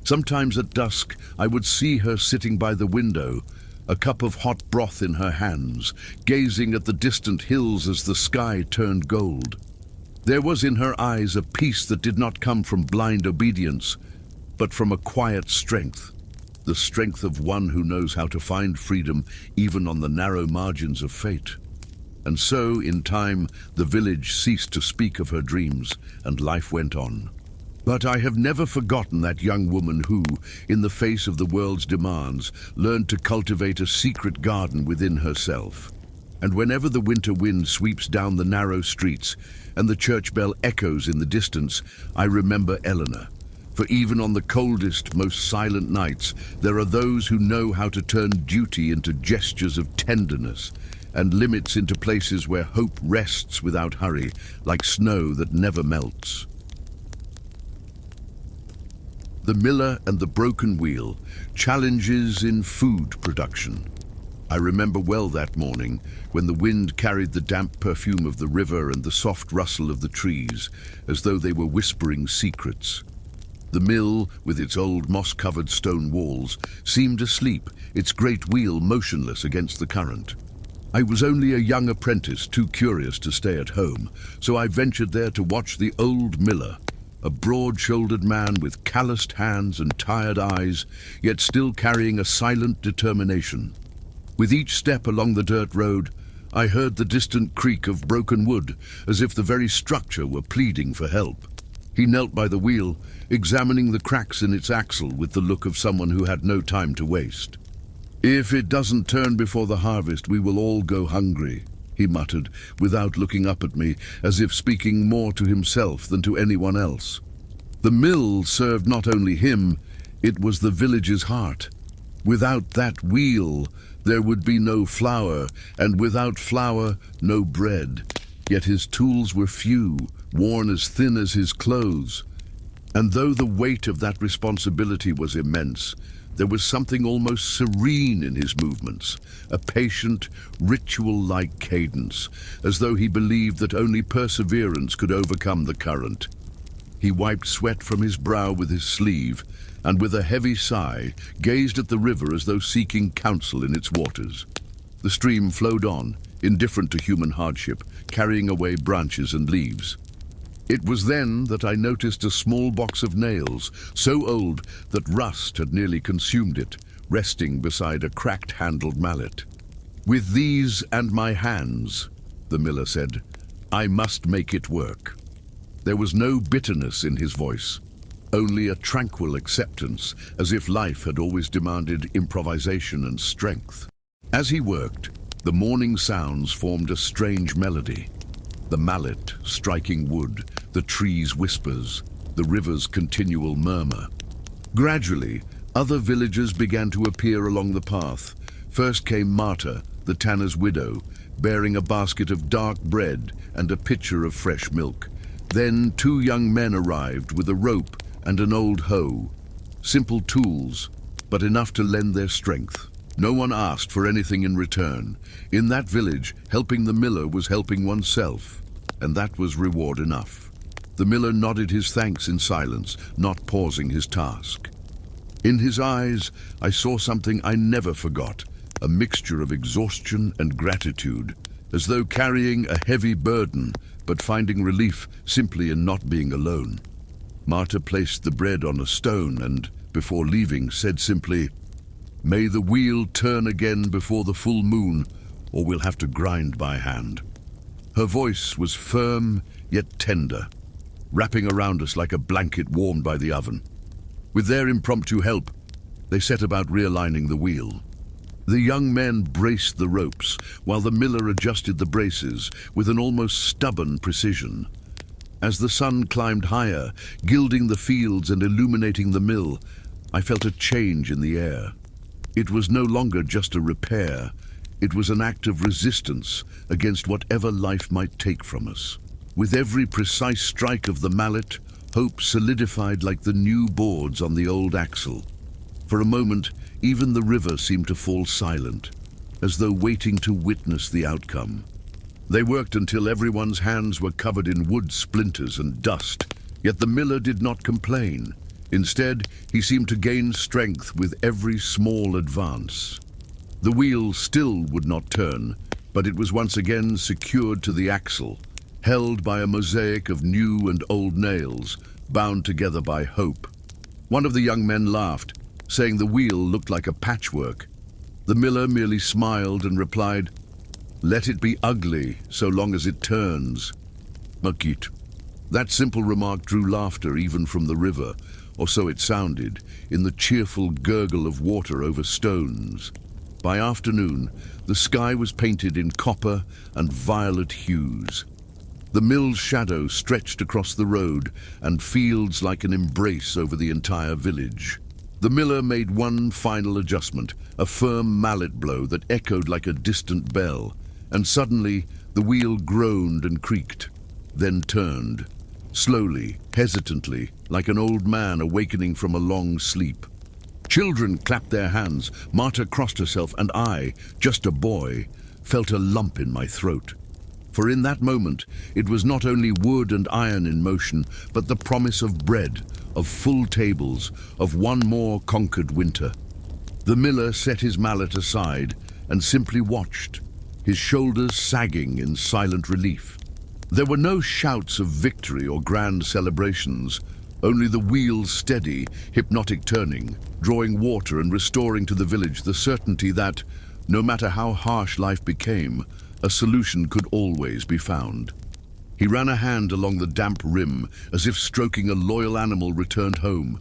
Sometimes at dusk, I would see her sitting by the window, a cup of hot broth in her hands, gazing at the distant hills as the sky turned gold. There was in her eyes a peace that did not come from blind obedience, but from a quiet strength, the strength of one who knows how to find freedom even on the narrow margins of fate. And so, in time, the village ceased to speak of her dreams, and life went on. But I have never forgotten that young woman who, in the face of the world's demands, learned to cultivate a secret garden within herself. And whenever the winter wind sweeps down the narrow streets and the church bell echoes in the distance, I remember Eleanor. For even on the coldest, most silent nights, there are those who know how to turn duty into gestures of tenderness, and limits into places where hope rests without hurry, like snow that never melts. The Miller and the Broken Wheel, challenges in food production. I remember well that morning, when the wind carried the damp perfume of the river and the soft rustle of the trees, as though they were whispering secrets. The mill, with its old moss-covered stone walls, seemed asleep, its great wheel motionless against the current. I was only a young apprentice, too curious to stay at home, so I ventured there to watch the old miller, a broad-shouldered man with calloused hands and tired eyes, yet still carrying a silent determination. With each step along the dirt road, I heard the distant creak of broken wood, as if the very structure were pleading for help. He knelt by the wheel, examining the cracks in its axle with the look of someone who had no time to waste. "If it doesn't turn before the harvest, we will all go hungry," he muttered, without looking up at me, as if speaking more to himself than to anyone else. The mill served not only him, it was the village's heart. Without that wheel, there would be no flour, and without flour, no bread. Yet his tools were few, worn as thin as his clothes. And though the weight of that responsibility was immense, there was something almost serene in his movements, a patient, ritual-like cadence, as though he believed that only perseverance could overcome the current. He wiped sweat from his brow with his sleeve, and with a heavy sigh, gazed at the river as though seeking counsel in its waters. The stream flowed on, indifferent to human hardship, carrying away branches and leaves. It was then that I noticed a small box of nails, so old that rust had nearly consumed it, resting beside a cracked-handled mallet. "With these and my hands," the miller said, "I must make it work." There was no bitterness in his voice, only a tranquil acceptance, as if life had always demanded improvisation and strength. As he worked, the morning sounds formed a strange melody. The mallet striking wood, the trees' whispers, the river's continual murmur. Gradually, other villagers began to appear along the path. First came Marta, the tanner's widow, bearing a basket of dark bread and a pitcher of fresh milk. Then 2 young men arrived with a rope and an old hoe. Simple tools, but enough to lend their strength. No one asked for anything in return. In that village, helping the miller was helping oneself, and that was reward enough. The miller nodded his thanks in silence, not pausing his task. In his eyes, I saw something I never forgot, a mixture of exhaustion and gratitude, as though carrying a heavy burden, but finding relief simply in not being alone. Marta placed the bread on a stone and, before leaving, said simply, "May the wheel turn again before the full moon, or we'll have to grind by hand." Her voice was firm yet tender, wrapping around us like a blanket warmed by the oven. With their impromptu help, they set about realigning the wheel. The young men braced the ropes, while the miller adjusted the braces with an almost stubborn precision. As the sun climbed higher, gilding the fields and illuminating the mill, I felt a change in the air. It was no longer just a repair. It was an act of resistance against whatever life might take from us. With every precise strike of the mallet, hope solidified like the new boards on the old axle. For a moment, even the river seemed to fall silent, as though waiting to witness the outcome. They worked until everyone's hands were covered in wood splinters and dust, yet the miller did not complain. Instead, he seemed to gain strength with every small advance. The wheel still would not turn, but it was once again secured to the axle, held by a mosaic of new and old nails, bound together by hope. One of the young men laughed, saying the wheel looked like a patchwork. The miller merely smiled and replied, "Let it be ugly, so long as it turns." Makit. That simple remark drew laughter even from the river, or so it sounded, in the cheerful gurgle of water over stones. By afternoon, the sky was painted in copper and violet hues. The mill's shadow stretched across the road, and fields like an embrace over the entire village. The miller made one final adjustment, a firm mallet blow that echoed like a distant bell, and suddenly the wheel groaned and creaked, then turned. Slowly, hesitantly, like an old man awakening from a long sleep. Children clapped their hands, Marta crossed herself, and I, just a boy, felt a lump in my throat. For in that moment, it was not only wood and iron in motion, but the promise of bread, of full tables, of one more conquered winter. The miller set his mallet aside and simply watched, his shoulders sagging in silent relief. There were no shouts of victory or grand celebrations, only the wheel's steady, hypnotic turning, drawing water and restoring to the village the certainty that, no matter how harsh life became, a solution could always be found. He ran a hand along the damp rim, as if stroking a loyal animal returned home.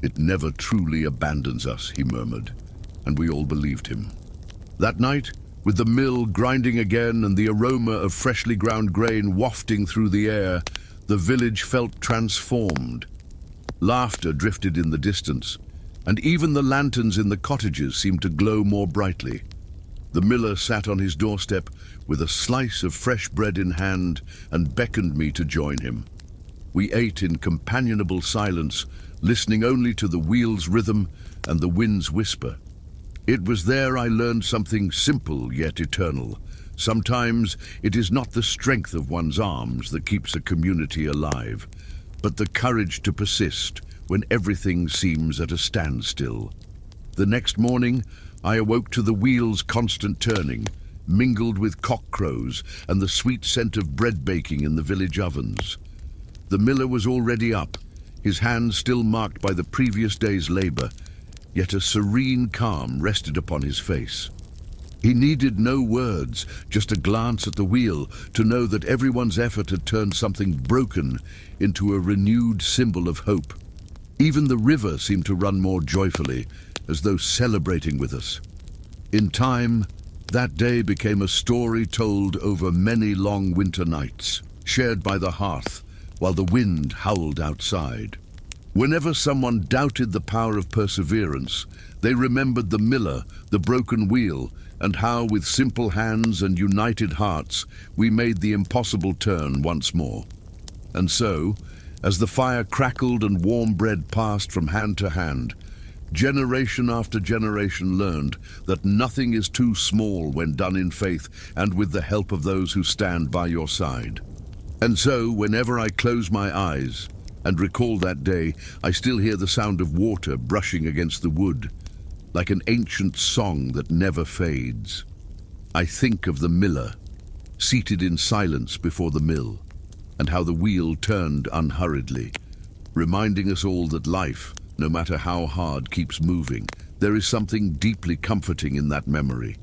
"It never truly abandons us," he murmured, and we all believed him. That night, with the mill grinding again and the aroma of freshly ground grain wafting through the air, the village felt transformed. Laughter drifted in the distance, and even the lanterns in the cottages seemed to glow more brightly. The miller sat on his doorstep with a slice of fresh bread in hand and beckoned me to join him. We ate in companionable silence, listening only to the wheel's rhythm and the wind's whisper. It was there I learned something simple yet eternal. Sometimes it is not the strength of one's arms that keeps a community alive. but the courage to persist when everything seems at a standstill. The next morning, I awoke to the wheel's constant turning, mingled with cockcrows and the sweet scent of bread baking in the village ovens. The miller was already up, his hands still marked by the previous day's labor, yet a serene calm rested upon his face. He needed no words, just a glance at the wheel to know that everyone's effort had turned something broken into a renewed symbol of hope. Even the river seemed to run more joyfully, as though celebrating with us. In time, that day became a story told over many long winter nights, shared by the hearth while the wind howled outside. Whenever someone doubted the power of perseverance, they remembered the miller, the broken wheel, and how with simple hands and united hearts we made the impossible turn once more. And so, as the fire crackled and warm bread passed from hand to hand, generation after generation learned that nothing is too small when done in faith and with the help of those who stand by your side. And so, whenever I close my eyes and recall that day, I still hear the sound of water brushing against the wood, like an ancient song that never fades. I think of the miller, seated in silence before the mill, and how the wheel turned unhurriedly, reminding us all that life, no matter how hard, keeps moving. There is something deeply comforting in that memory,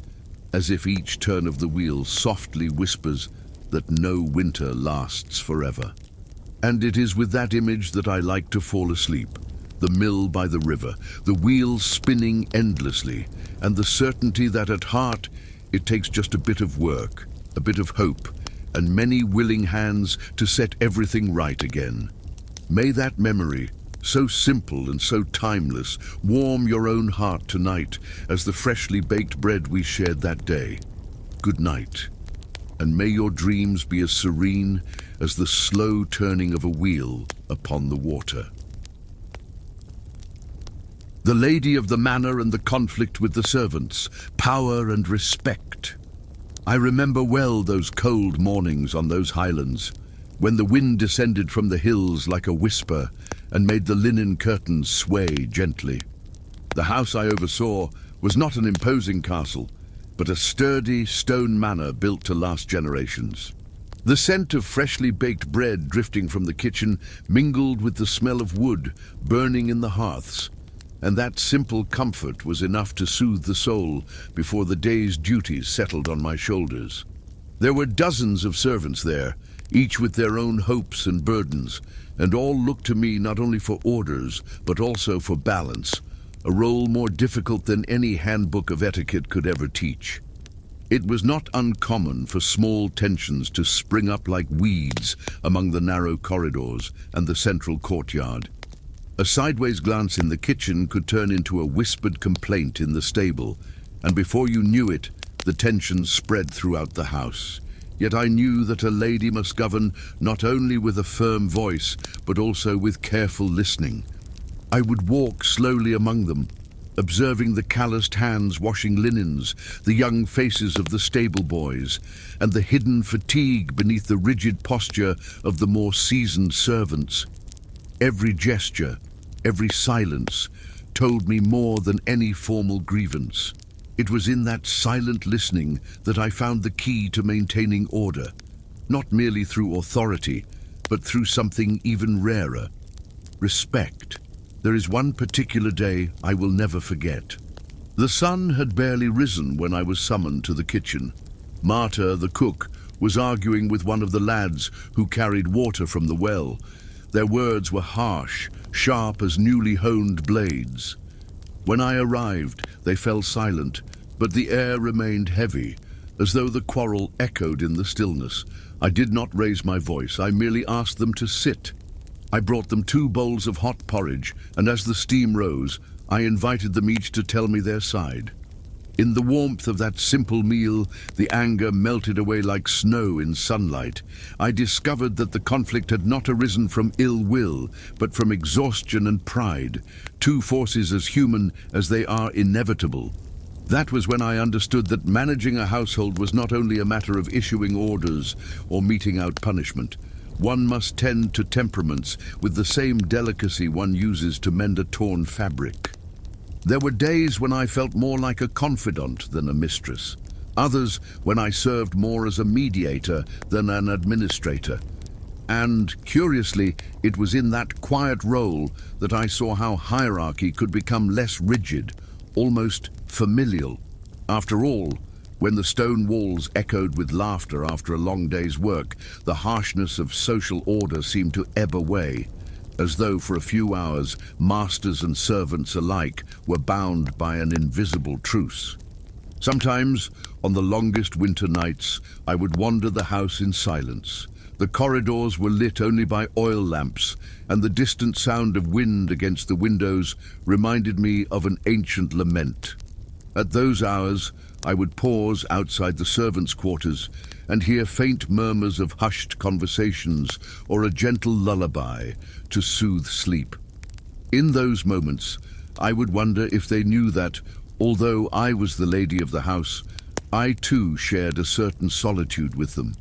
as if each turn of the wheel softly whispers that no winter lasts forever. And it is with that image that I like to fall asleep. The mill by the river, the wheel spinning endlessly, and the certainty that at heart it takes just a bit of work, a bit of hope, and many willing hands to set everything right again. May that memory, so simple and so timeless, warm your own heart tonight as the freshly baked bread we shared that day. Good night, and may your dreams be as serene as the slow turning of a wheel upon the water. The lady of the manor and the conflict with the servants, power and respect. I remember well those cold mornings on those highlands, when the wind descended from the hills like a whisper and made the linen curtains sway gently. The house I oversaw was not an imposing castle, but a sturdy stone manor built to last generations. The scent of freshly baked bread drifting from the kitchen mingled with the smell of wood burning in the hearths, and that simple comfort was enough to soothe the soul before the day's duties settled on my shoulders. There were dozens of servants there, each with their own hopes and burdens, and all looked to me not only for orders, but also for balance, a role more difficult than any handbook of etiquette could ever teach. It was not uncommon for small tensions to spring up like weeds among the narrow corridors and the central courtyard. A sideways glance in the kitchen could turn into a whispered complaint in the stable, and before you knew it, the tension spread throughout the house. Yet I knew that a lady must govern not only with a firm voice, but also with careful listening. I would walk slowly among them, observing the calloused hands washing linens, the young faces of the stable boys, and the hidden fatigue beneath the rigid posture of the more seasoned servants. Every gesture, every silence, told me more than any formal grievance. It was in that silent listening that I found the key to maintaining order, not merely through authority, but through something even rarer: respect. There is one particular day I will never forget. The sun had barely risen when I was summoned to the kitchen. Marta, the cook, was arguing with one of the lads who carried water from the well. Their words were harsh, sharp as newly honed blades. When I arrived, they fell silent, but the air remained heavy, as though the quarrel echoed in the stillness. I did not raise my voice, I merely asked them to sit. I brought them 2 bowls of hot porridge, and as the steam rose, I invited them each to tell me their side. In the warmth of that simple meal, the anger melted away like snow in sunlight. I discovered that the conflict had not arisen from ill will, but from exhaustion and pride, 2 forces as human as they are inevitable. That was when I understood that managing a household was not only a matter of issuing orders or meting out punishment. One must tend to temperaments with the same delicacy one uses to mend a torn fabric. There were days when I felt more like a confidant than a mistress. Others when I served more as a mediator than an administrator. And, curiously, it was in that quiet role that I saw how hierarchy could become less rigid, almost familial. After all, when the stone walls echoed with laughter after a long day's work, the harshness of social order seemed to ebb away, as though for a few hours masters and servants alike were bound by an invisible truce. Sometimes, on the longest winter nights, I would wander the house in silence. The corridors were lit only by oil lamps, and the distant sound of wind against the windows reminded me of an ancient lament. At those hours, I would pause outside the servants' quarters and hear faint murmurs of hushed conversations or a gentle lullaby to soothe sleep. In those moments, I would wonder if they knew that, although I was the lady of the house, I too shared a certain solitude with them.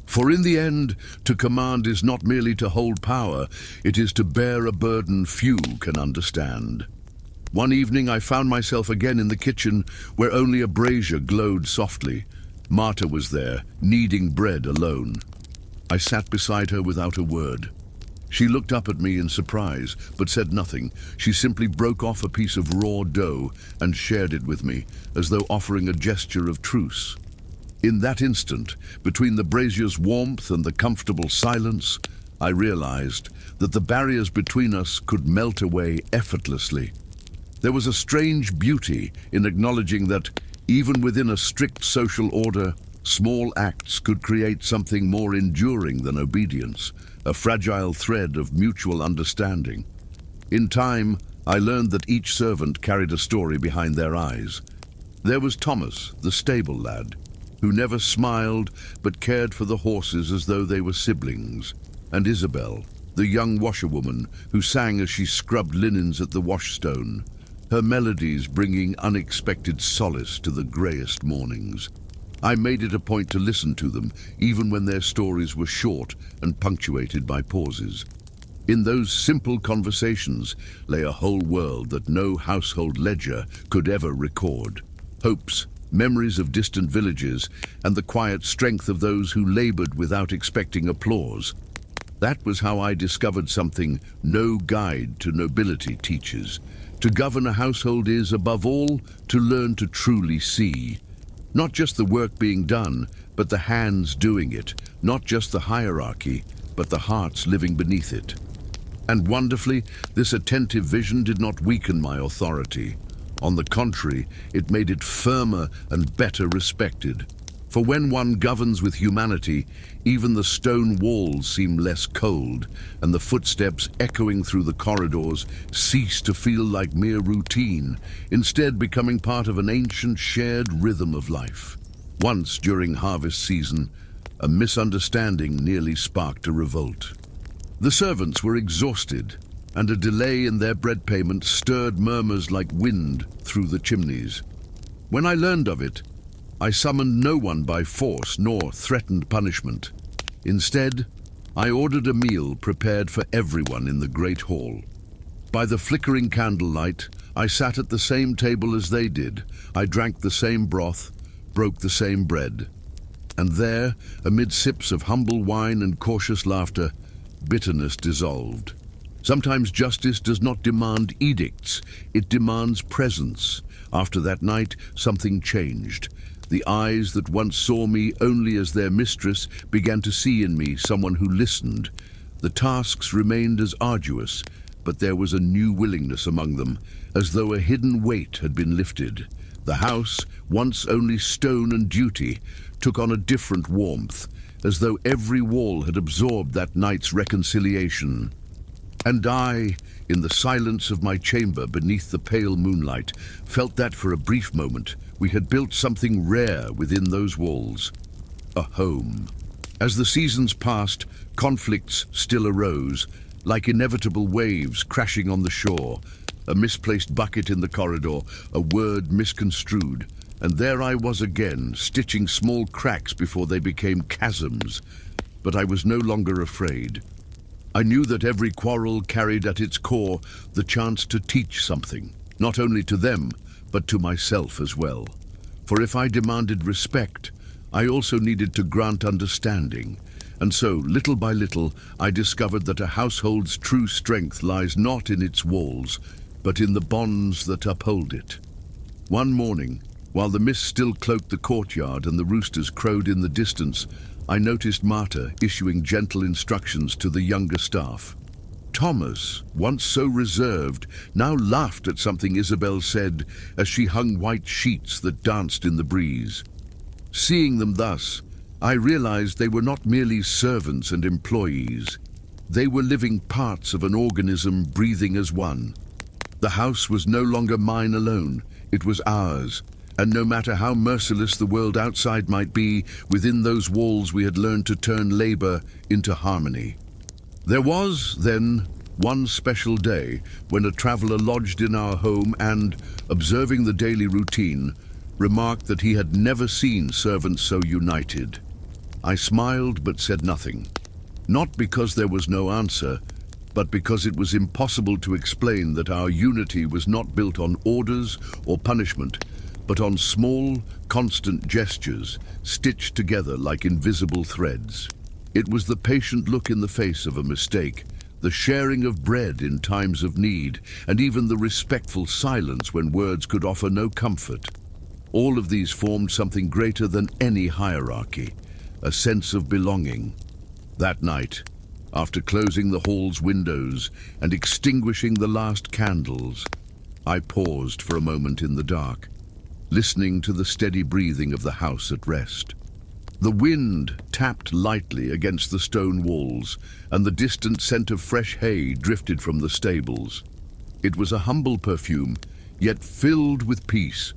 For in the end, to command is not merely to hold power, it is to bear a burden few can understand. One evening I found myself again in the kitchen where only a brazier glowed softly. Marta was there, kneading bread alone. I sat beside her without a word. She looked up at me in surprise, but said nothing. She simply broke off a piece of raw dough and shared it with me, as though offering a gesture of truce. In that instant, between the brazier's warmth and the comfortable silence, I realized that the barriers between us could melt away effortlessly. There was a strange beauty in acknowledging that, even within a strict social order, small acts could create something more enduring than obedience, a fragile thread of mutual understanding. In time, I learned that each servant carried a story behind their eyes. There was Thomas, the stable lad, who never smiled but cared for the horses as though they were siblings, and Isabel, the young washerwoman who sang as she scrubbed linens at the washstone, her melodies bringing unexpected solace to the greyest mornings. I made it a point to listen to them, even when their stories were short and punctuated by pauses. In those simple conversations lay a whole world that no household ledger could ever record. Hopes, memories of distant villages, and the quiet strength of those who labored without expecting applause. That was how I discovered something no guide to nobility teaches. To govern a household is, above all, to learn to truly see. Not just the work being done, but the hands doing it. Not just the hierarchy, but the hearts living beneath it. And wonderfully, this attentive vision did not weaken my authority. On the contrary, it made it firmer and better respected. For when one governs with humanity, even the stone walls seem less cold, and the footsteps echoing through the corridors cease to feel like mere routine, instead becoming part of an ancient shared rhythm of life. Once, during harvest season, a misunderstanding nearly sparked a revolt. The servants were exhausted, and a delay in their bread payment stirred murmurs like wind through the chimneys. When I learned of it, I summoned no one by force nor threatened punishment. Instead, I ordered a meal prepared for everyone in the great hall. By the flickering candlelight, I sat at the same table as they did. I drank the same broth, broke the same bread. And there, amid sips of humble wine and cautious laughter, bitterness dissolved. Sometimes justice does not demand edicts, it demands presence. After that night, something changed. The eyes that once saw me only as their mistress began to see in me someone who listened. The tasks remained as arduous, but there was a new willingness among them, as though a hidden weight had been lifted. The house, once only stone and duty, took on a different warmth, as though every wall had absorbed that night's reconciliation. And I, in the silence of my chamber beneath the pale moonlight, felt that for a brief moment we had built something rare within those walls. A home. As the seasons passed, conflicts still arose, like inevitable waves crashing on the shore. A misplaced bucket in the corridor, a word misconstrued, and there I was again, stitching small cracks before they became chasms. but I was no longer afraid. I knew that every quarrel carried at its core the chance to teach something, not only to them, but to myself as well. For if I demanded respect, I also needed to grant understanding. And so, little by little, I discovered that a household's true strength lies not in its walls, but in the bonds that uphold it. One morning, while the mist still cloaked the courtyard and the roosters crowed in the distance, I noticed Marta issuing gentle instructions to the younger staff. Thomas, once so reserved, now laughed at something Isabel said as she hung white sheets that danced in the breeze. Seeing them thus, I realized they were not merely servants and employees. They were living parts of an organism breathing as one. The house was no longer mine alone, it was ours. And no matter how merciless the world outside might be, within those walls we had learned to turn labor into harmony. There was, then, one special day when a traveler lodged in our home and, observing the daily routine, remarked that he had never seen servants so united. I smiled but said nothing, not because there was no answer, but because it was impossible to explain that our unity was not built on orders or punishment, but on small, constant gestures stitched together like invisible threads. It was the patient look in the face of a mistake, the sharing of bread in times of need, and even the respectful silence when words could offer no comfort. All of these formed something greater than any hierarchy, a sense of belonging. That night, after closing the hall's windows and extinguishing the last candles, I paused for a moment in the dark, listening to the steady breathing of the house at rest. The wind tapped lightly against the stone walls, and the distant scent of fresh hay drifted from the stables. It was a humble perfume, yet filled with peace.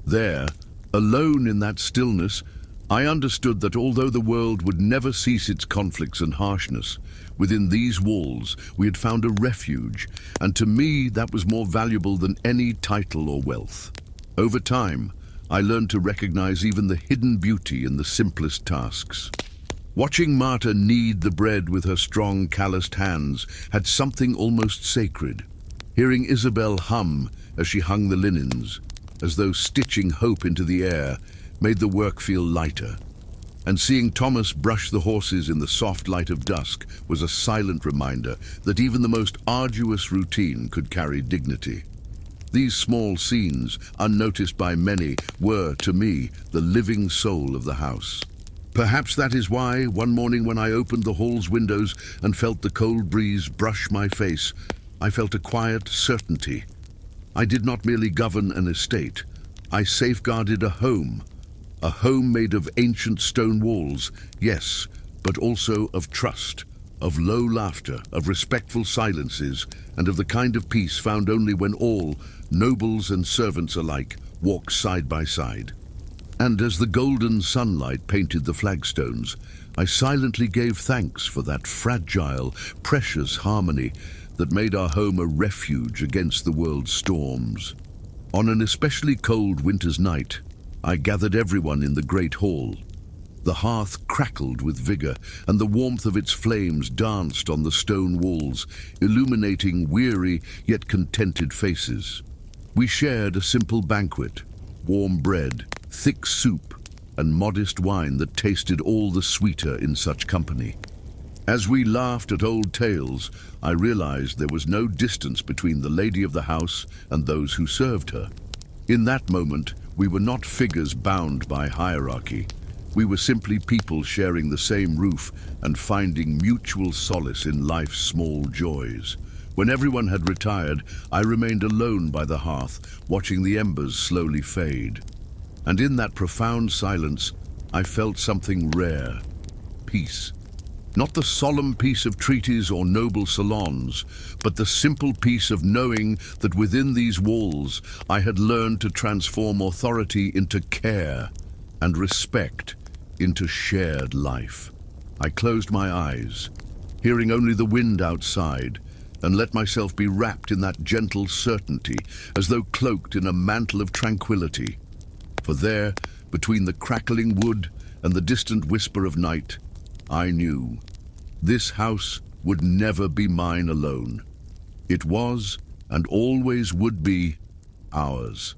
There, alone in that stillness, I understood that although the world would never cease its conflicts and harshness, within these walls we had found a refuge, and to me that was more valuable than any title or wealth. Over time, I learned to recognize even the hidden beauty in the simplest tasks. Watching Marta knead the bread with her strong, calloused hands had something almost sacred. Hearing Isabel hum as she hung the linens, as though stitching hope into the air, made the work feel lighter. And seeing Thomas brush the horses in the soft light of dusk was a silent reminder that even the most arduous routine could carry dignity. These small scenes, unnoticed by many, were, to me, the living soul of the house. Perhaps that is why, one morning when I opened the hall's windows and felt the cold breeze brush my face, I felt a quiet certainty. I did not merely govern an estate. I safeguarded a home made of ancient stone walls, yes, but also of trust, of low laughter, of respectful silences, and of the kind of peace found only when all, nobles and servants alike, walk side by side. And as the golden sunlight painted the flagstones, I silently gave thanks for that fragile, precious harmony that made our home a refuge against the world's storms. On an especially cold winter's night, I gathered everyone in the great hall. The hearth crackled with vigor, and the warmth of its flames danced on the stone walls, illuminating weary yet contented faces. We shared a simple banquet, warm bread, thick soup, and modest wine that tasted all the sweeter in such company. As we laughed at old tales, I realized there was no distance between the lady of the house and those who served her. In that moment, we were not figures bound by hierarchy. We were simply people sharing the same roof and finding mutual solace in life's small joys. When everyone had retired, I remained alone by the hearth, watching the embers slowly fade. And in that profound silence, I felt something rare: peace. Not the solemn peace of treaties or noble salons, but the simple peace of knowing that within these walls I had learned to transform authority into care and respect into shared life. I closed my eyes, hearing only the wind outside, and let myself be wrapped in that gentle certainty, as though cloaked in a mantle of tranquility. For there, between the crackling wood and the distant whisper of night, I knew this house would never be mine alone. It was, and always would be, ours.